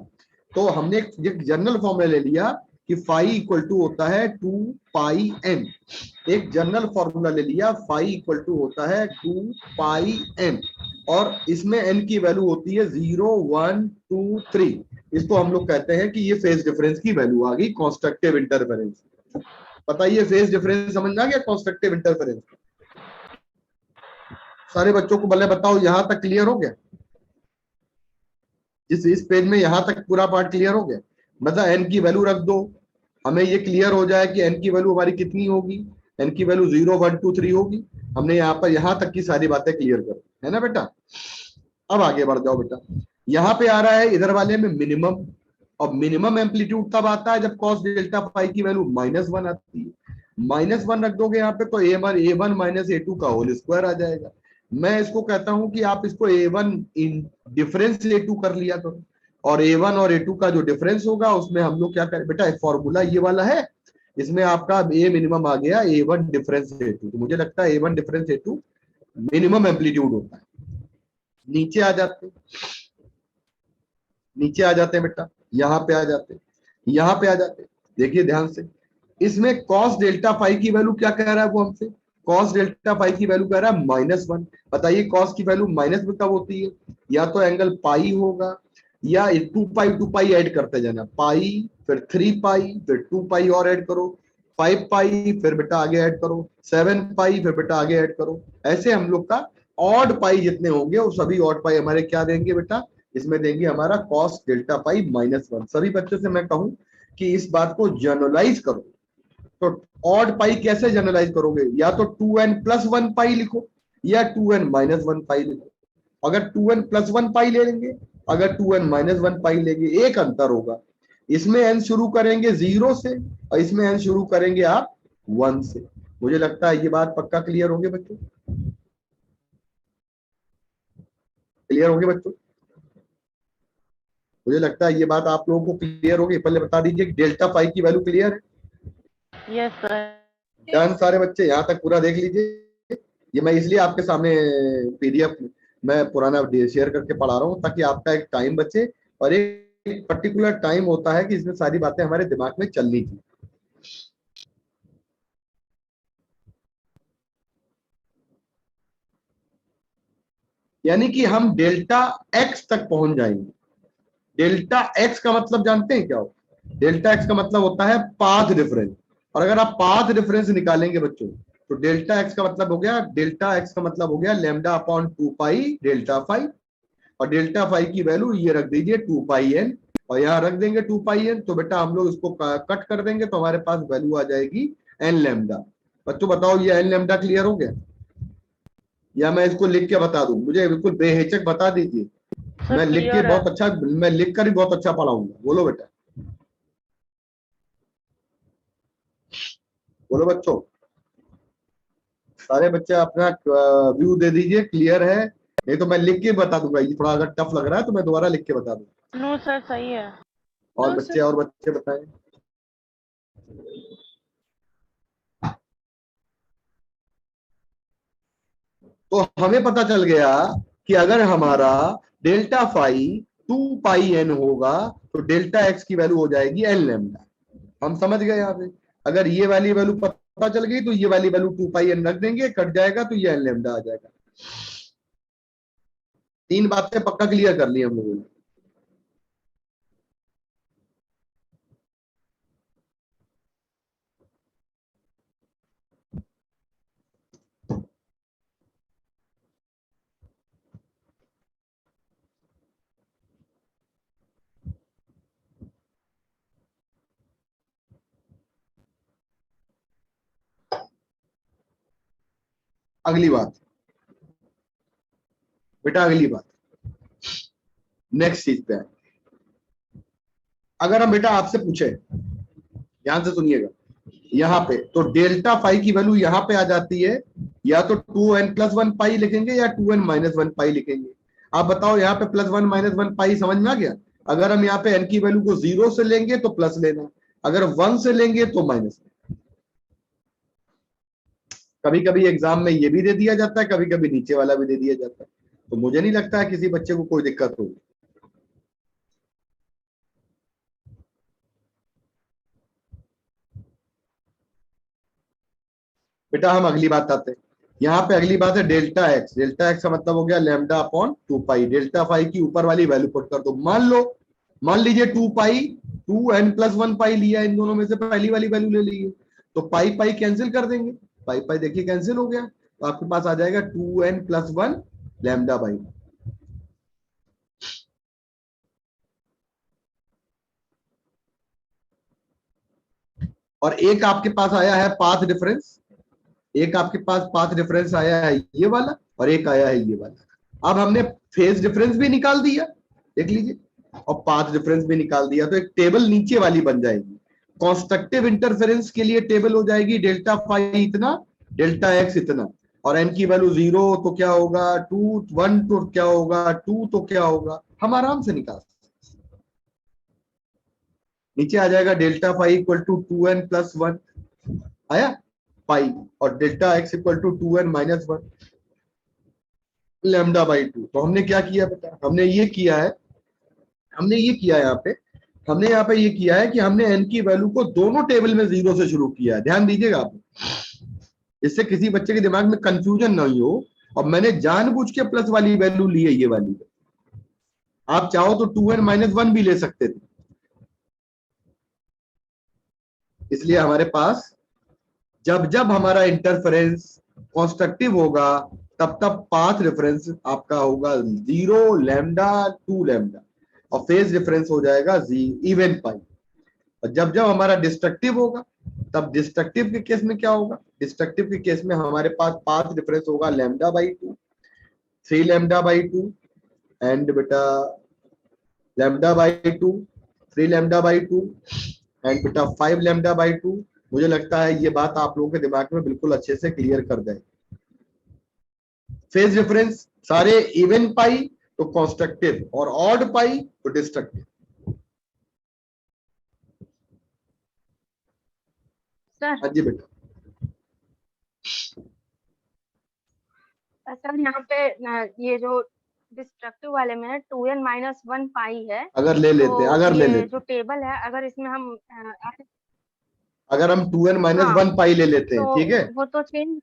तो हमने एक जनरल फॉर्मूला ले लिया कि फाई इक्वल टू होता है 2 पाई n, एक जनरल फॉर्मूला ले लिया, फाई इक्वल टू होता है 2 पाई n, और इसमें n की वैल्यू होती है 0 1 2 3। इसको हम लोग कहते हैं कि ये फेज डिफरेंस की वैल्यू आ गई, कॉन्स्ट्रक्टिव इंटरफेरेंस। बताइए फेज डिफरेंस समझ में आ गया, कॉन्स्ट्रक्टिव इंटरफेरेंस? सारे बच्चों को भले बताओ, यहां तक क्लियर हो गया? इस पेज में यहां तक पूरा पार्ट क्लियर हो गया? मतलब n की वैल्यू रख दो, हमें ये क्लियर हो जाए कि n की वैल्यू हमारी कितनी होगी, n की वैल्यू 0 1 2 3 होगी। हमने यहाँ पर यहां तक की सारी बातें क्लियर कर, है ना बेटा? अब आगे बढ़ जाओ बेटा, यहाँ पे आ रहा है इधर वाले में मिनिमम, और मिनिमम एम्पलीट्यूड तब आता है जब कॉस डेल्टा फाई की वैल्यू -1 आती है। -1 रख दोगे यहाँ पे तो a1 - a2 का होल स्क्वायर आ जाएगा। मैं इसको कहता हूं कि आप इसको a1 इन डिफरेंस a2 कर लिया करो, और a1 और a2 का जो डिफरेंस होगा उसमें हम लोग क्या करें बेटा, फॉर्मूला ये वाला है, इसमें आपका a मिनिमम आ गया a1 डिफरेंस a2, तो मुझे लगता है a1 difference a2 minimum amplitude होता है। नीचे आ जाते, नीचे आ जाते हैं बेटा, यहाँ पे आ जाते, यहाँ पे आ जाते, देखिए ध्यान से, इसमें कॉस डेल्टा फाई की वैल्यू क्या कह रहा है वो हमसे, कॉस डेल्टा फाई की वैल्यू कह रहा है -1। बताइए कॉस की वैल्यू -1 कब होती है, या तो एंगल पाई होगा, या 2 पाई ऐड करते जाना, पाई फिर 3 पाई फिर 2 पाई और ऐड करो, 5 पाई फिर बेटा आगे ऐड करो, 7 पाई फिर बेटा आगे ऐड करो। ऐसे हम लोग का ऑड पाई जितने होंगे वो सभी ऑड पाई हमारे क्या देंगे बेटा, इसमें देंगे हमारा कॉस डेल्टा पाई -1। सभी बच्चों से मैं कहूं कि इस बात को जनरलाइज करो, तो ऑड पाई कैसे जनरलाइज करोगे, या तो 2n + 1 पाई लिखो, या 2n - 1 पाई लिखो। अगर 2n + 1 पाई ले लेंगे, अगर 2n - 1 पाई लेंगे, एक अंतर होगा, इसमें n शुरू करेंगे 0 से और इसमें n शुरू करेंगे आप 1 से। मुझे लगता है ये बात पक्का क्लियर होगी बच्चों, क्लियर होगी बच्चों? मुझे लगता है ये बात आप लोगों को क्लियर होगी। पहले बता दीजिए कि डेल्टा फाई की वैल्यू क्लियर है? Yes sir. ध्यान सारे बच्चे यहाँ तक पूरा देख लीजिए। ये मैं इसलिए आपके सामने पीडीएफ मैं पुराना शेयर करके पढ़ा रहा हूँ ताकि आपका एक टाइम बचे, और एक पर्टिकुलर टाइम होता है कि इसमें सारी बातें हमारे दिमाग में चलनी थी। यानी कि हम डेल्टा एक्स तक पहुंच जाएंगे। डेल्टा एक्स का मतलब जानते हैं क्या होता है? डेल्टा एक्स का मतलब होता है पाथ डिफरेंस, और अगर आप पाथ डिफरेंस निकालेंगे बच्चों तो डेल्टा एक्स का मतलब हो गया, डेल्टा एक्स का मतलब हो गया λ/2 पाई डेल्टा फाई, और डेल्टा फाई की वैल्यू ये रख दीजिए 2 पाई n, और यहाँ रख देंगे 2 पाई n, तो बेटा हम लोग इसको कट कर देंगे तो हमारे पास वैल्यू आ जाएगी n लैम्डा। बच्चों बताओ ये n लैम्डा क्लियर हो गया, या मैं इसको लिख के बता दूं? मुझे बिल्कुल बेहिचक बता दीजिए, मैं लिख के बहुत अच्छा, मैं लिख कर ही बहुत अच्छा पढ़ाऊंगा। बोलो बेटा। बोलो बच्चों, सारे बच्चे अपना व्यू दे दीजिए, क्लियर है? नहीं तो मैं लिख के बता दूंगा, ये थोड़ा अगर टफ लग रहा है तो मैं दोबारा लिख के बता दूंगा। नो सर सही है। और No, बच्चे, sir. और बच्चे बताएं। तो हमें पता चल गया कि अगर हमारा डेल्टा फाई 2 पाई n होगा तो डेल्टा एक्स की वैल्यू हो जाएगी n लैम्डा। हम समझ गए यहाँ पे। अगर ये वाली वैल्यू पता चल गई तो ये वाली वैल्यू 2 पाई n रख देंगे, कट जाएगा तो ये n लैम्डा आ जाएगा। 3 बातें पक्का क्लियर कर ली हम लोगों ने। अगली बात बेटा, अगली बात, नेक्स्ट चीज पे है। अगर हम बेटा आपसे पूछे, ध्यान से सुनिएगा, यहाँ पे तो डेल्टा फाई की वैल्यू यहाँ पे आ जाती है, या तो 2n+1 पाई लिखेंगे या 2n-1 पाई लिखेंगे। आप बताओ, यहाँ पे +1 - 1 पाई समझ में आ गया? अगर हम यहाँ पे n की वैल्यू को 0 से लेंगे तो प्लस लेना, अगर 1 से लेंगे तो माइनस। कभी कभी एग्जाम में ये भी दे दिया जाता है, कभी कभी नीचे वाला भी दे दिया जाता है, तो मुझे नहीं लगता है किसी बच्चे को कोई दिक्कत होगी। बेटा हम अगली बात आते हैं। यहाँ पे अगली बात है डेल्टा एक्स। डेल्टा एक्स का मतलब हो गया लैम्डा अपॉन 2 पाई। डेल्टा फाई की ऊपर वाली वैल्यू पुट कर दो। मान लीजिए 2 पाई 2n+1 पाई लिया, इन दोनों में से पहली वाली वैल्यू ले लीजिए, तो पाई पाई कैंसिल कर देंगे। पाई पाई देखिए कैंसिल हो गया, तो आपके पास आ जाएगा 2n+1 लैम्डा बाई। और एक आपके पास आया है पाथ डिफरेंस, एक आपके पास पाथ डिफरेंस आया है ये वाला, और एक आया है ये वाला। अब हमने फेज डिफरेंस भी निकाल दिया, देख लीजिए, और पाथ डिफरेंस भी निकाल दिया, तो एक टेबल नीचे वाली बन जाएगी। कॉन्स्ट्रक्टिव इंटरफेरेंस के लिए टेबल हो जाएगी डेल्टा फाई इतना, डेल्टा एक्स इतना, और एन की वैल्यू 0 तो क्या होगा 2, 1 तो क्या होगा 2 तो क्या होगा, हम आराम से निकाल सकते। नीचे आ जाएगा delta phi equal to 2n+1 आया पाई, और delta x equal to 2n-1 lambda by 2। तो हमने क्या किया बेटा, हमने ये किया है यहाँ पे ये किया है कि हमने n की वैल्यू को दोनों टेबल में 0 से शुरू किया है। ध्यान दीजिएगा आप, इससे किसी बच्चे के दिमाग में कंफ्यूजन नहीं हो। और मैंने जानबूझ के प्लस वाली वैल्यू ली है, ये वाली। आप चाहो तो 2n-1 भी ले सकते थे, इसलिए हमारे पास जब जब हमारा इंटरफेरेंस कॉन्स्ट्रक्टिव होगा तब तब पाथ रेफरेंस आपका होगा 0 लैम्डा 2 लैम्डा, और फेज डिफरेंस हो जाएगा इवन पाई। और जब जब हमारा डिस्ट्रक्टिव होगा तब डिस्ट्रक्टिव के केस में क्या होगा, डिस्ट्रक्टिव के केस में हमारे पास पाथ डिफरेंस होगा lambda by 2, 3 lambda by 2, and beta lambda by 2, 3 lambda by 2, and beta 5 lambda by 2। मुझे लगता है ये बात आप लोगों के दिमाग में बिल्कुल अच्छे से क्लियर कर जाए। फेज डिफरेंस सारे इवन पाई तो कॉन्स्ट्रक्टिव, और ऑड पाई तो डिस्ट्रक्टिव। सर हाँ जी बेटा। सर यहाँ पे ये जो डिस्ट्रक्टिव वाले में 2n-1 पाई है, अगर ले लेते हैं, तो ये जो जो टेबल है, अगर इसमें हम अगर हम 2n-1 हाँ पाई ले लेते हैं, तो ठीक है, वो तो चेंज।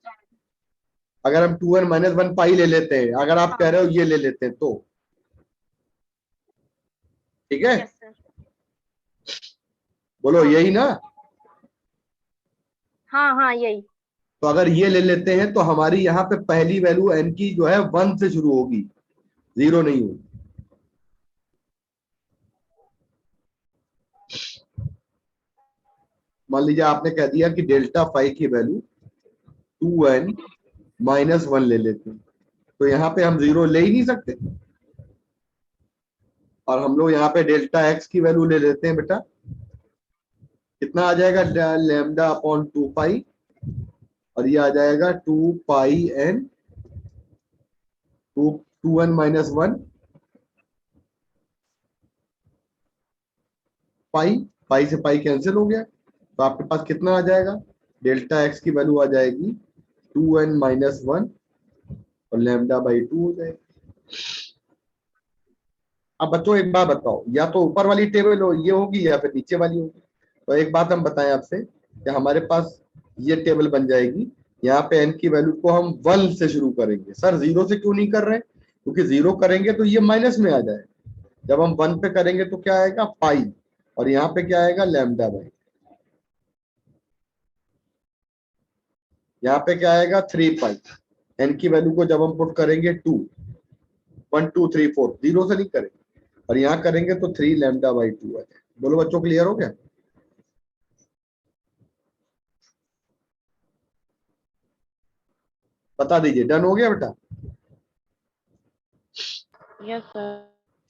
अगर हम 2n-1 पाई ले लेते हैं, अगर आप कह हाँ रहे हो ये ले लेते हैं तो ठीक है, यस सर। बोलो हाँ यही ना। हाँ हाँ यही। तो अगर ये ले लेते हैं तो हमारी यहाँ पे पहली वैल्यू n की जो है 1 से शुरू होगी, 0 नहीं होगी। मान लीजिए आपने कह दिया कि डेल्टा फाई की वैल्यू 2n-1 ले लेते हैं, तो यहाँ पे हम 0 ले ही नहीं सकते, और हम लोग यहाँ पे डेल्टा एक्स की वैल्यू ले लेते हैं बेटा कितना आ जाएगा लैम्डा अपॉन 2 पाई, और ये आ जाएगा 2 पाई एन 2n माइनस 1 पाई, पाई से पाई कैंसिल हो गया, तो आपके पास कितना आ जाएगा, डेल्टा एक्स की वैल्यू आ जाएगी 2n माइनस 1 और लैम्डा बाई 2 हो जाएगा। अब बच्चों एक बात बताओ, या तो ऊपर वाली टेबल हो ये होगी या फिर नीचे वाली होगी। तो एक बात हम बताएं आपसे कि हमारे पास ये टेबल बन जाएगी, यहाँ पे n की वैल्यू को हम 1 से शुरू करेंगे। सर 0 से क्यों नहीं कर रहे, क्योंकि 0 करेंगे तो ये माइनस में आ जाएगा, जब हम 1 पे करेंगे तो क्या आएगा पाई, और यहाँ पे क्या आएगा लैम्डा बाई, यहाँ पे क्या आएगा 3 पाई, n की वैल्यू को जब हम पुट करेंगे 2 1 2 3 4 0 से नहीं करेंगे, और यहाँ करेंगे तो 3 लैम्डा बाई 2 आ जाएगा। बोलो बच्चों क्लियर हो गया। बता दीजिए डन हो गया बेटा। Yes sir.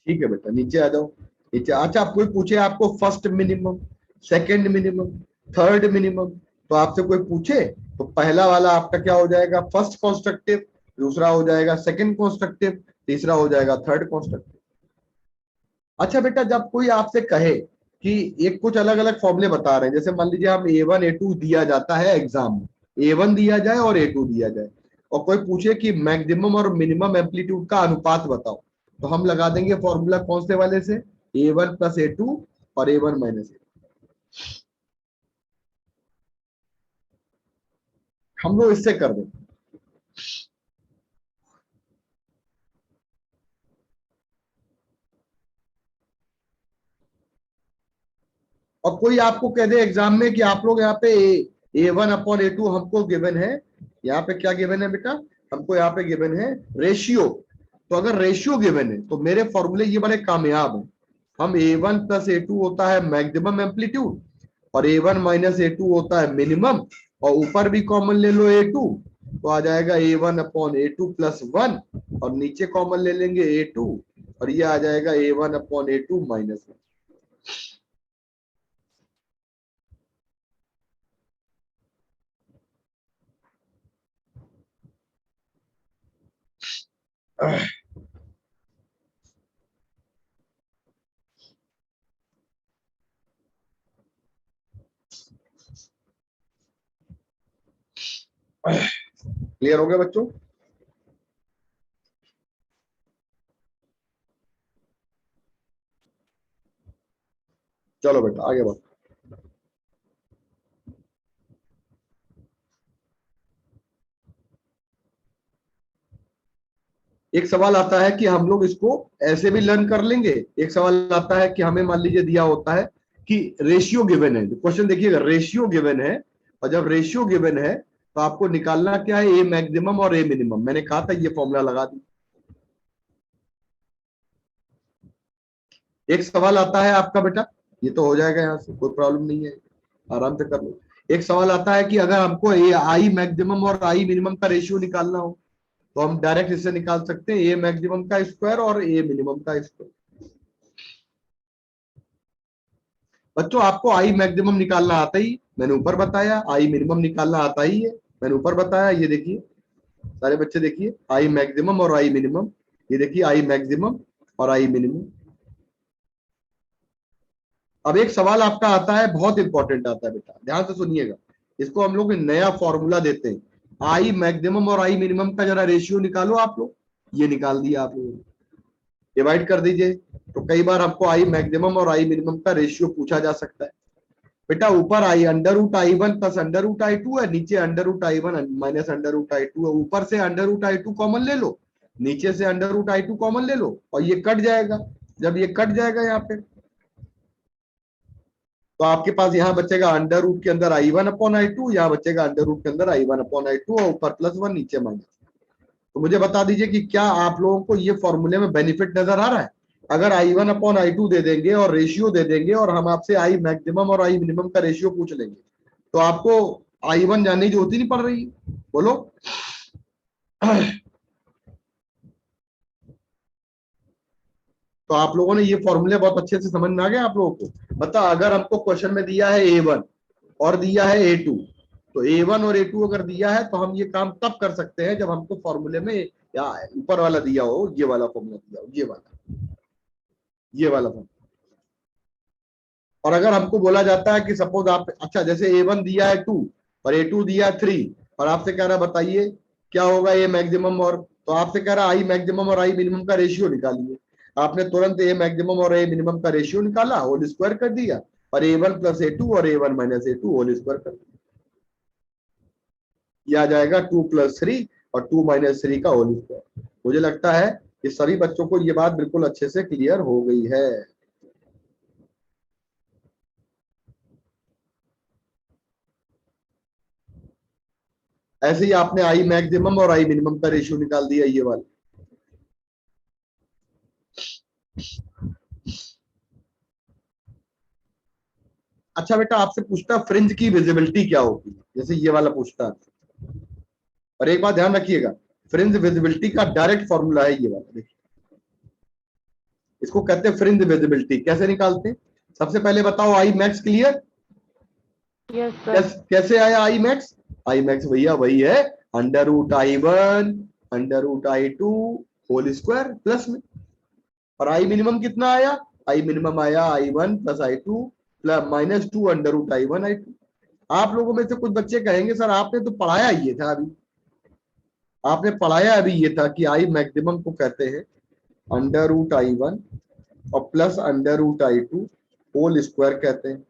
ठीक है बेटा नीचे आ जाओ। नीचे अच्छा कोई पूछे आपको first minimum, second minimum, third minimum, तो आपसे कोई पूछे तो पहला वाला आपका क्या हो जाएगा फर्स्ट कॉन्स्ट्रक्टिव, दूसरा हो जाएगा सेकंड कॉन्स्ट्रक्टिव, तीसरा हो जाएगा थर्ड कॉन्स्ट्रक्टिव। अच्छा बेटा जब कोई आपसे कहे कि एक कुछ अलग अलग फॉर्मूले बता रहे हैं, जैसे मान लीजिए हम A1 A2 दिया जाता है एग्जाम में, A1 दिया जाए और A2 दिया जाए, और कोई पूछे कि मैक्सिमम और मिनिमम एम्पलीट्यूड का अनुपात बताओ, तो हम लगा देंगे फॉर्मूला कौन से वाले से, A1 प्लस A2 और A1 माइनस A2। हम लोग इससे कर देंगे। और कोई आपको कह दे एग्जाम में कि आप लोग यहाँ पे A1 अपॉन A2 हमको गिवन है, यहाँ पे क्या गिवन है बेटा, हमको यहाँ पे गिवन है रेशियो। तो अगर रेशियो गिवन है तो मेरे फॉर्मूले ये बड़े कामयाब हैं। हम A1 प्लस A2 होता है मैक्सिमम एम्पलीट्यूड, और A1 माइनस A2 होता है मिनिमम, और ऊपर भी कॉमन ले लो A2, तो आ जाएगा A1 अपॉन A2 प्लस 1, और नीचे कॉमन ले लेंगे A2, और ये आ जाएगा A1 upon A2 minus 1। Clear हो गया बच्चों। चलो बेटा आगे बढ़ो। एक सवाल आता है कि हम लोग इसको ऐसे भी लर्न कर लेंगे, एक सवाल आता है कि हमें मान लीजिए दिया होता है कि रेशियो गिवन है, क्वेश्चन देखिएगा रेशियो गिवन है, और जब रेशियो गिवन है तो आपको निकालना क्या है ए मैक्सिमम और ए मिनिमम। मैंने कहा था ये फॉर्मूला लगा दी। एक सवाल आता है आपका बेटा, ये तो हो जाएगा यहाँ से, कोई प्रॉब्लम नहीं है, आराम से कर लो। एक सवाल आता है कि अगर हमको ए आई मैक्सिमम और आई मिनिमम का रेशियो निकालना हो, तो हम डायरेक्ट इससे निकाल सकते हैं ए मैक्सिमम का स्क्वायर और ए मिनिमम का स्क्वायर। बच्चों आपको आई मैक्सिमम निकालना आता ही, मैंने ऊपर बताया, आई मिनिमम निकालना आता ही है, मैंने ऊपर बताया। ये देखिए सारे बच्चे देखिए, आई मैक्सिमम और आई मिनिमम, ये देखिए आई मैक्सिमम और आई मिनिमम। अब एक सवाल आपका आता है, बहुत इंपॉर्टेंट आता है बेटा, ध्यान से सुनिएगा, इसको हम लोग नया फॉर्मूला देते हैं, आई मैक्सिमम और आई मिनिमम का जरा रेशियो निकालो आप लोग। ये निकाल दिया आप लोगों ने, डिवाइड कर दीजिए। तो कई बार आपको आई मैक्सिमम और आई मिनिमम का रेशियो पूछा जा सकता है। बेटा ऊपर I under root I one plus under root I two है, नीचे under root I one minus under root I two है। ऊपर से under root I two common ले लो, नीचे से under root I two common ले लो, और ये कट जाएगा। जब ये कट जाएगा यहाँ पे, तो आपके पास यहाँ बचेगा अंडर रूट के अंदर I one upon I two, यहाँ बचेगा अंडर रूट के अंदर I one upon I two, और ऊपर प्लस वन नीचे माइनस। तो मुझे बता दीजिए कि क्या आप लोगों को ये फॉर्मूले में बेनिफिट नजर आ रहा है। अगर I one upon I two दे देंगे और रेशियो दे देंगे, और हम आपसे आई मैक्सिमम और आई मिनिमम का रेशियो पूछ लेंगे, तो आपको आई वन जानने की जरूरत ही नहीं पड़ रही। बोलो तो आप लोगों ने ये फॉर्मूले बहुत अच्छे से समझ में आ गए आप लोगों को। बता अगर हमको क्वेश्चन में दिया है A1, और दिया है A2, तो A1 और A2 अगर दिया है तो हम ये काम तब कर सकते हैं जब हमको फॉर्मूले में या ऊपर वाला दिया हो, ये वाला फॉर्मूला दिया हो, ये वाला फॉर्मूला। और अगर हमको बोला जाता है कि सपोज आप, अच्छा जैसे A1 दिया है 2 और A2 दिया है 3 और आपसे कह रहा है बताइए क्या होगा ए मैक्सिमम, और तो आपसे कह रहा है आई मैक्सिमम और आई मिनिमम का रेशियो निकालिए। आपने तुरंत ए मैक्सिमम और ए मिनिमम का रेशियो निकाला, होल स्क्वायर कर दिया, और A1 प्लस A2 और A1 minus A2 whole square कर दिया। ये आ जाएगा 2 प्लस 3 और 2 माइनस 3 का होल स्क्वायर। मुझे लगता है कि सभी बच्चों को ये बात बिल्कुल अच्छे से क्लियर हो गई है। ऐसे ही आपने आई मैक्सिमम और आई मिनिमम का रेशियो निकाल दिया, ये वाला। अच्छा बेटा, आपसे पूछता फ्रिंज की विजिबिलिटी क्या होती है, जैसे ये वाला पूछता है। और एक बात ध्यान रखिएगा, फ्रिंज विजिबिलिटी का डायरेक्ट फॉर्मूला है ये वाला, देखिए इसको कहते हैं फ्रिंज विजिबिलिटी। कैसे निकालते हैं? सबसे पहले बताओ I max clear? Yes sir. कैसे आया आई मैक्स? आई मैक्स भैया वही है under root I1 under root I2 whole square plus में। और आई मिनिमम कितना आया? आई मिनिमम आया I1 plus I2 plus minus 2 under root I1 I2। आप लोगों में से कुछ बच्चे कहेंगे सर आपने तो पढ़ाया ये था, अभी आपने पढ़ाया अभी ये था कि आई मैक्सिमम को कहते हैं अंडर रूट I1 और plus under root I2 whole square कहते हैं।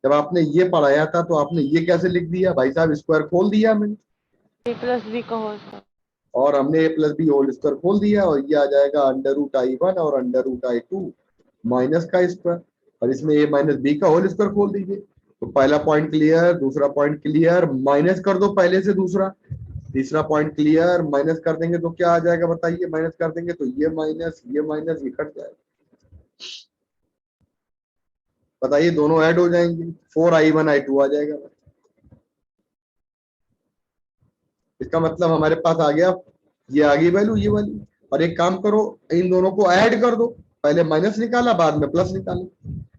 जब आपने ये पढ़ाया था तो आपने ये कैसे लिख दिया भाई साहब? स्क्वायर खोल दिया मैंने, ए प्लस बी का होल स्क्वायर, और हमने ए प्लस बी होल स्क्वायर खोल दिया, और ये आ जाएगा अंडर रूट I1 और अंडर रूट I2 माइनस का स्क्वायर, और इसमें ए माइनस बी का होल स्क्वायर खोल दीजिए। तो पहला पॉइंट क्लियर, दूसरा पॉइंट क्लियर, माइनस कर दो पहले से दूसरा, तीसरा पॉइंट क्लियर, माइनस कर देंगे तो क्या आ जाएगा बताइए? माइनस कर देंगे तो ये माइनस ये कट जाएगा, बताइए दोनों ऐड हो जाएंगे, 4I1 I2 आ जाएगा। इसका मतलब हमारे पास आ गया, ये आ गई वैल्यू ये वाली। और एक काम करो, इन दोनों को ऐड कर दो, पहले माइनस निकाला बाद में प्लस निकाला,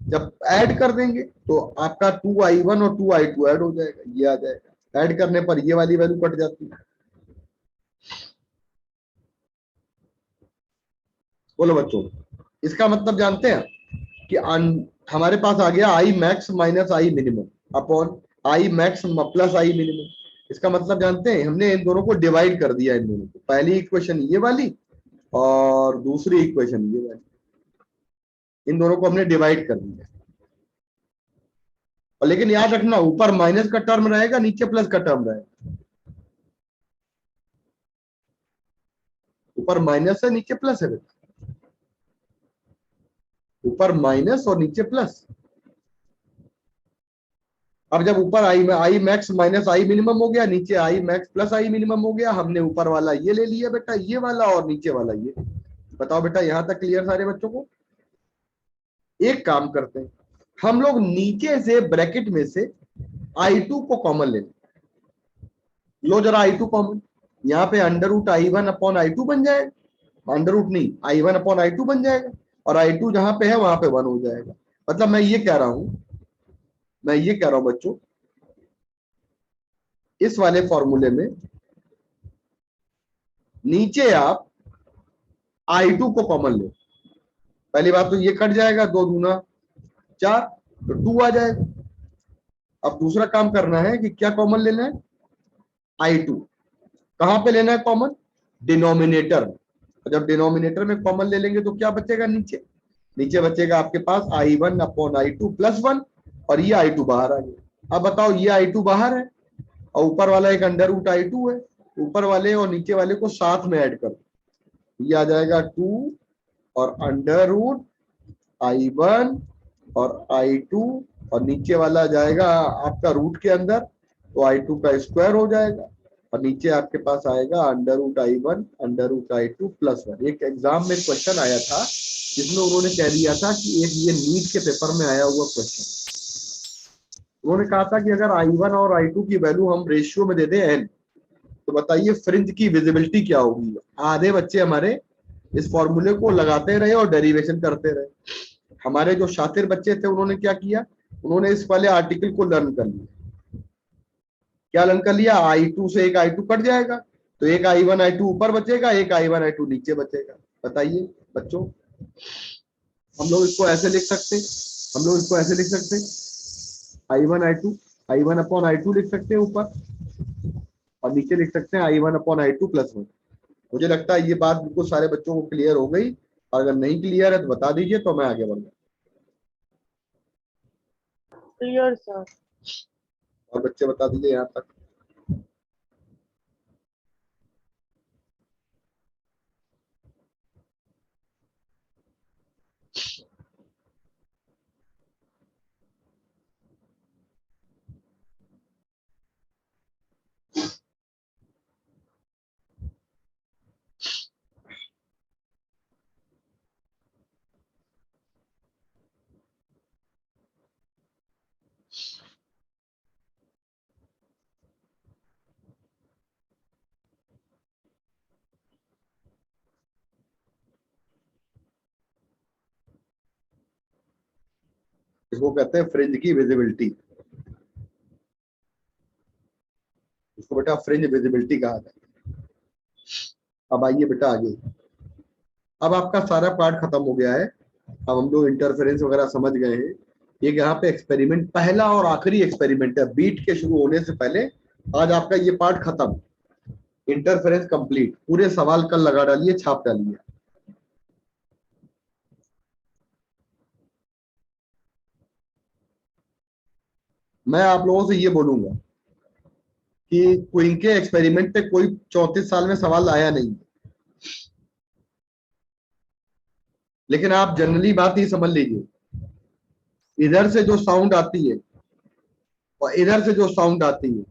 जब ऐड कर देंगे तो आपका 2I1 और 2I2 ऐड हो जाएगा, ये आ जाएगा। ऐड करने पर ये वाली वैल्यू कट जाती है। बोलो बच्चों, इसका मतलब जानते हैं कि हमारे पास आ गया I max minus I minimum upon I max plus I minimum. इसका मतलब जानते हैं, हमने इन दोनों को डिवाइड कर दिया, इन दोनों को, पहली इक्वेशन ये वाली और दूसरी इक्वेशन ये वाली, इन दोनों को हमने डिवाइड कर दिया। और लेकिन याद रखना, ऊपर माइनस का टर्म रहेगा, नीचे प्लस का टर्म रहेगा। ऊपर माइनस है नीचे प्लस है बेटा, ऊपर माइनस और नीचे प्लस। अब जब ऊपर I max minus I minimum हो गया, नीचे I max plus I minimum हो गया, हमने ऊपर वाला ये ले लिया बेटा, ये वाला, और नीचे वाला ये। बताओ बेटा यहां तक क्लियर सारे बच्चों को? एक काम करते हैं, हम लोग नीचे से ब्रैकेट में से I2 को कॉमन ले लें। लो जरा I2 कॉमन, यहाँ पे under root I1 upon I2 बन जाएगा, अंडर रूट नहीं I1 अपॉन I2 बन जाएगा, और I2 जहां पे है वहां पे 1 हो जाएगा। मतलब मैं ये कह रहा हूं बच्चों, इस वाले फॉर्मूले में नीचे आप I2 को कॉमन लो। पहली बात तो ये कट जाएगा, 2 दूना 4, तो 2 आ जाएगा। अब दूसरा काम करना है कि क्या कॉमन लेना है? I2 कहां पे लेना है कॉमन? डिनोमिनेटर। जब डिनोमिनेटर में कॉमन ले लेंगे तो क्या बचेगा? नीचे बचेगा आपके पास I1 अपॉन I2 प्लस 1, और ये I2 बाहर आ गया। अब बताओ, ये I2 बाहर है और ऊपर वाला एक अंडर रूट I2 है, ऊपर वाले और नीचे वाले को साथ में ऐड कर, ये आ जाएगा 2 और अंडर रूट I1 और I2, और नीचे वाला जाएगा आपका रूट के अंदर, तो I2 का स्क्वायर हो जाएगा, और नीचे आपके पास आएगा under root I1 under root I2 plus 1। एक एग्जाम में क्वेश्चन आया था जिसमें उन्होंने कह दिया था कि एक ये नीट के पेपर में आया हुआ क्वेश्चन, उन्होंने कहा था कि अगर I1 और I2 की वैल्यू हम रेशियो में दे दें n, तो बताइए फ्रिंज की विजिबिलिटी क्या होगी। आधे बच्चे हमारे इस फॉर्मूले को लगाते रहे और डेरिवेशन करते रहे। हमारे जो शातिर बच्चे थे उन्होंने क्या किया, उन्होंने इस वाले आर्टिकल को लर्न कर लिया। क्या लर्न कर लिया? I2 से एक I2 कट जाएगा, तो एक I1 I2 ऊपर बचेगा, एक I1 I2 नीचे बचेगा। बताइए बच्चों, हम लोग इसको ऐसे लिख सकते, हम लोग इसको ऐसे लिख सकते, I1 I2, I1 upon I2 लिख सकते हैं ऊपर, और नीचे लिख सकते हैं I1 अपॉन I2 प्लस 1। मुझे लगता है ये बात बिल्कुल सारे बच्चों को क्लियर हो गई, और अगर नहीं क्लियर है तो बता दीजिए, तो मैं आगे बढ़ूंगा। Clear sir. और बच्चे बता दीजिए यहाँ तक। इसको कहते हैं फ्रिंज की विजिबिलिटी। इसको बेटा फ्रिंज विजिबिलिटी कहा जाता है। अब आइए बेटा आगे। अब आपका सारा पार्ट खत्म हो गया है। अब हम लोग इंटरफेरेंस वगैरह समझ गए हैं। ये यहाँ पे एक्सपेरिमेंट, पहला और आखिरी एक्सपेरिमेंट है बीट के शुरू होने से पहले। आज आपका ये पार्ट खत्म, इंटरफेरेंस कंप्लीट। पूरे सवाल कल लगा डालिए, छाप डालिए। मैं आप लोगों से ये बोलूंगा कि क्विंग के एक्सपेरिमेंट पे कोई 34 साल में सवाल आया नहीं, लेकिन आप जनरली बात ही समझ लीजिए, इधर से जो साउंड आती है और इधर से जो साउंड आती है,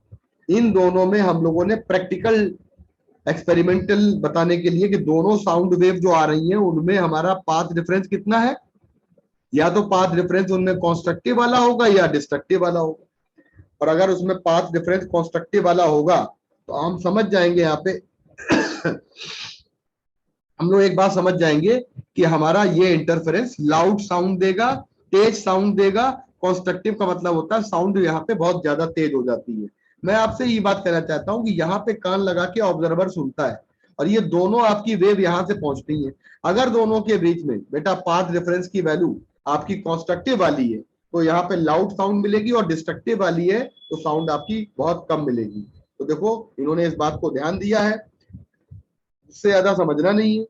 इन दोनों में हम लोगों ने प्रैक्टिकल एक्सपेरिमेंटल बताने के लिए कि दोनों साउंड वेव जो आ रही हैं उनमें हमारा पाथ डिफरेंस कितना है, या तो पाथ डिफरेंस उनमें कंस्ट्रक्टिव वाला होगा या डिस्ट्रक्टिव वाला होगा। और अगर उसमें पाथ डिफरेंस कंस्ट्रक्टिव वाला होगा तो हम समझ जाएंगे यहाँ पे हम लोग एक बात समझ जाएंगे कि हमारा ये इंटरफेरेंस लाउड साउंड देगा, तेज साउंड देगा। कंस्ट्रक्टिव का मतलब होता है साउंड यहाँ पे बहुत ज्यादा तेज हो जाती है। मैं आपसे ये बात कहना चाहता हूँ कि यहाँ पे कान लगा के ऑब्जर्वर सुनता है, और ये दोनों आपकी वेव यहाँ से पहुंचती है। अगर दोनों के बीच में बेटा पाथ डिफरेंस की वैल्यू आपकी कंस्ट्रक्टिव वाली है तो यहाँ पे लाउड साउंड मिलेगी, और डिस्ट्रक्टिव वाली है तो साउंड आपकी बहुत कम मिलेगी। तो देखो इन्होंने इस बात को ध्यान दिया है, इससे ज्यादा समझना नहीं है।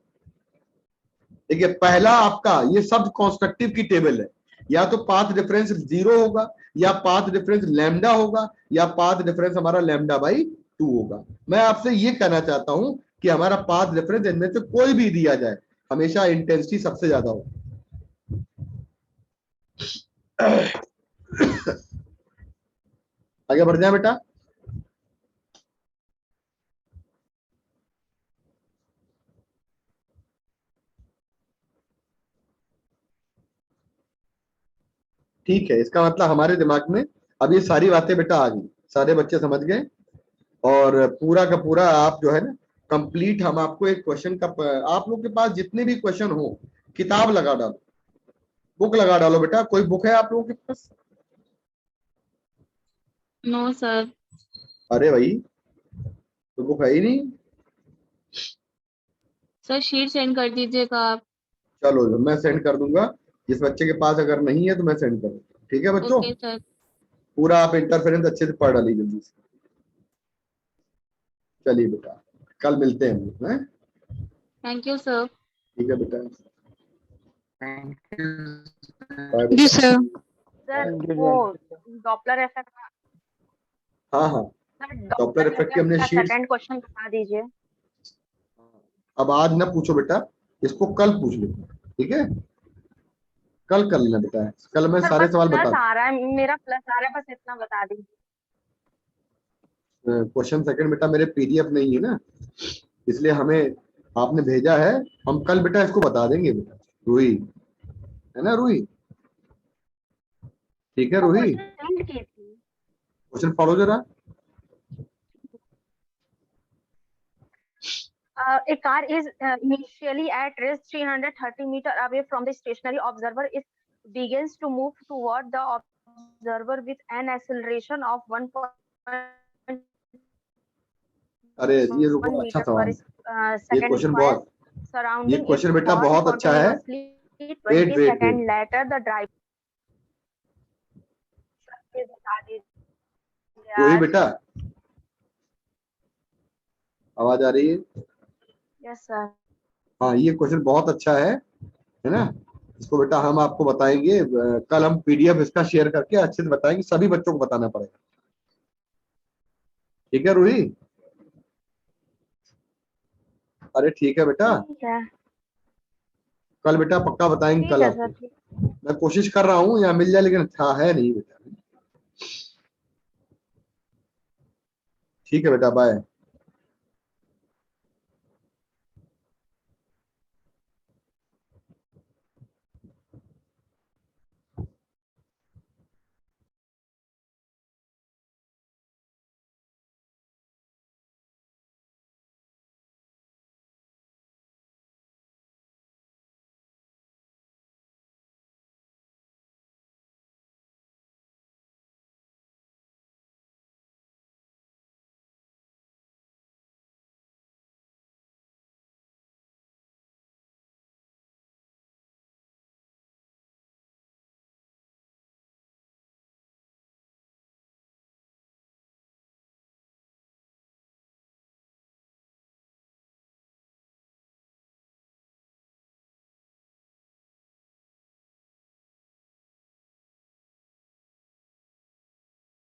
देखिए पहला आपका ये सब कंस्ट्रक्टिव की टेबल है, या तो पाथ डिफरेंस 0 होगा, या पाथ डिफरेंस लैम्डा होगा, या पाथ डिफरेंस हमारा लैम्डा बाई 2 होगा। मैं आपसे ये कहना चाहता हूं कि हमारा पाथ डिफरेंस इनमें से कोई भी दिया जाए, हमेशा इंटेंसिटी सबसे ज्यादा हो। आगे बढ़ जाए बेटा। ठीक है, इसका मतलब हमारे दिमाग में अब ये सारी बातें बेटा आ गई, सारे बच्चे समझ गए। और पूरा का पूरा आप जो है ना कंप्लीट, हम आपको एक क्वेश्चन का, आप लोग के पास जितने भी क्वेश्चन हो किताब लगा डालो, बुक लगा डालो बेटा। कोई बुक है आप लोगों के पास? No sir. अरे भाई, तो बुक है ही नहीं। सर शीट सेंड कर दीजिएगा आप। चलो मैं सेंड कर दूंगा, जिस बच्चे के पास अगर नहीं है तो मैं सेंड कर दूंगा। ठीक है बच्चों, ओके सर। पूरा आप इंटरफेरेंस अच्छे से पढ़ डालिए जल्दी से। चलिए बेटा, कल मिलते हैं हम लोग, हैं? Thank you sir. ठीक है बेटा, Thank you. बाय जी बेटा। सर। सर Thank you, वो Jayant. डॉपलर इफेक्ट, हाँ हाँ, सर डॉपलर डॉपलर इफेक्ट की हमने इफेक्ट का शीट्स। सेकंड क्वेश्चन बता दीजिए। अब आज ना पूछो बेटा, इसको कल पूछ लो, ठीक है? कल कर लेना बेटा, कल मैं सर सारे बस सवाल बता प्लस आ रहा है, मेरा प्लस आ रहा है, बस इतना बता दीजिए। क्वेश्चन सेकंड बेटा मेरे पीडीएफ नहीं है ना, इसलिए हमें आपने भेजा है। हम कल बेटा इसको बता देंगे बेटा। रूही है ना, रूही? ठीक है वो रूही, क्वेश्चन सेंड की थी। क्वेश्चन पढ़ो जरा। A car is initially at rest 330 meter away from the stationary observer. It begins to move toward the observer with an acceleration of 1.1 अरे ये रुको, अच्छा meter per सवाल, ये second क्वेश्चन square बहुत, ये surrounding its क्वेश्चन बेटा path बहुत अच्छा है। continuously Wait, 20 wait, seconds wait. later the driver बता दीजिए रोही यार। बेटा, आवाज आ रही है? Yes sir. हाँ, ये क्वेश्चन बहुत अच्छा है ना? इसको बेटा हम आपको बताएंगे, कल हम पीडीएफ इसका शेयर करके अच्छे से बताएंगे, सभी बच्चों को बताना पड़ेगा। ठीक है रूही? अरे ठीक है बेटा, ठीक है, कल बेटा पक्का बताएंगे ठीक कल है आपको। सर, ठीक। मैं कोशिश कर रहा हूँ यहाँ मिल जाए, लेकिन था है नहीं बेटा। ठीक है बेटा, बाय।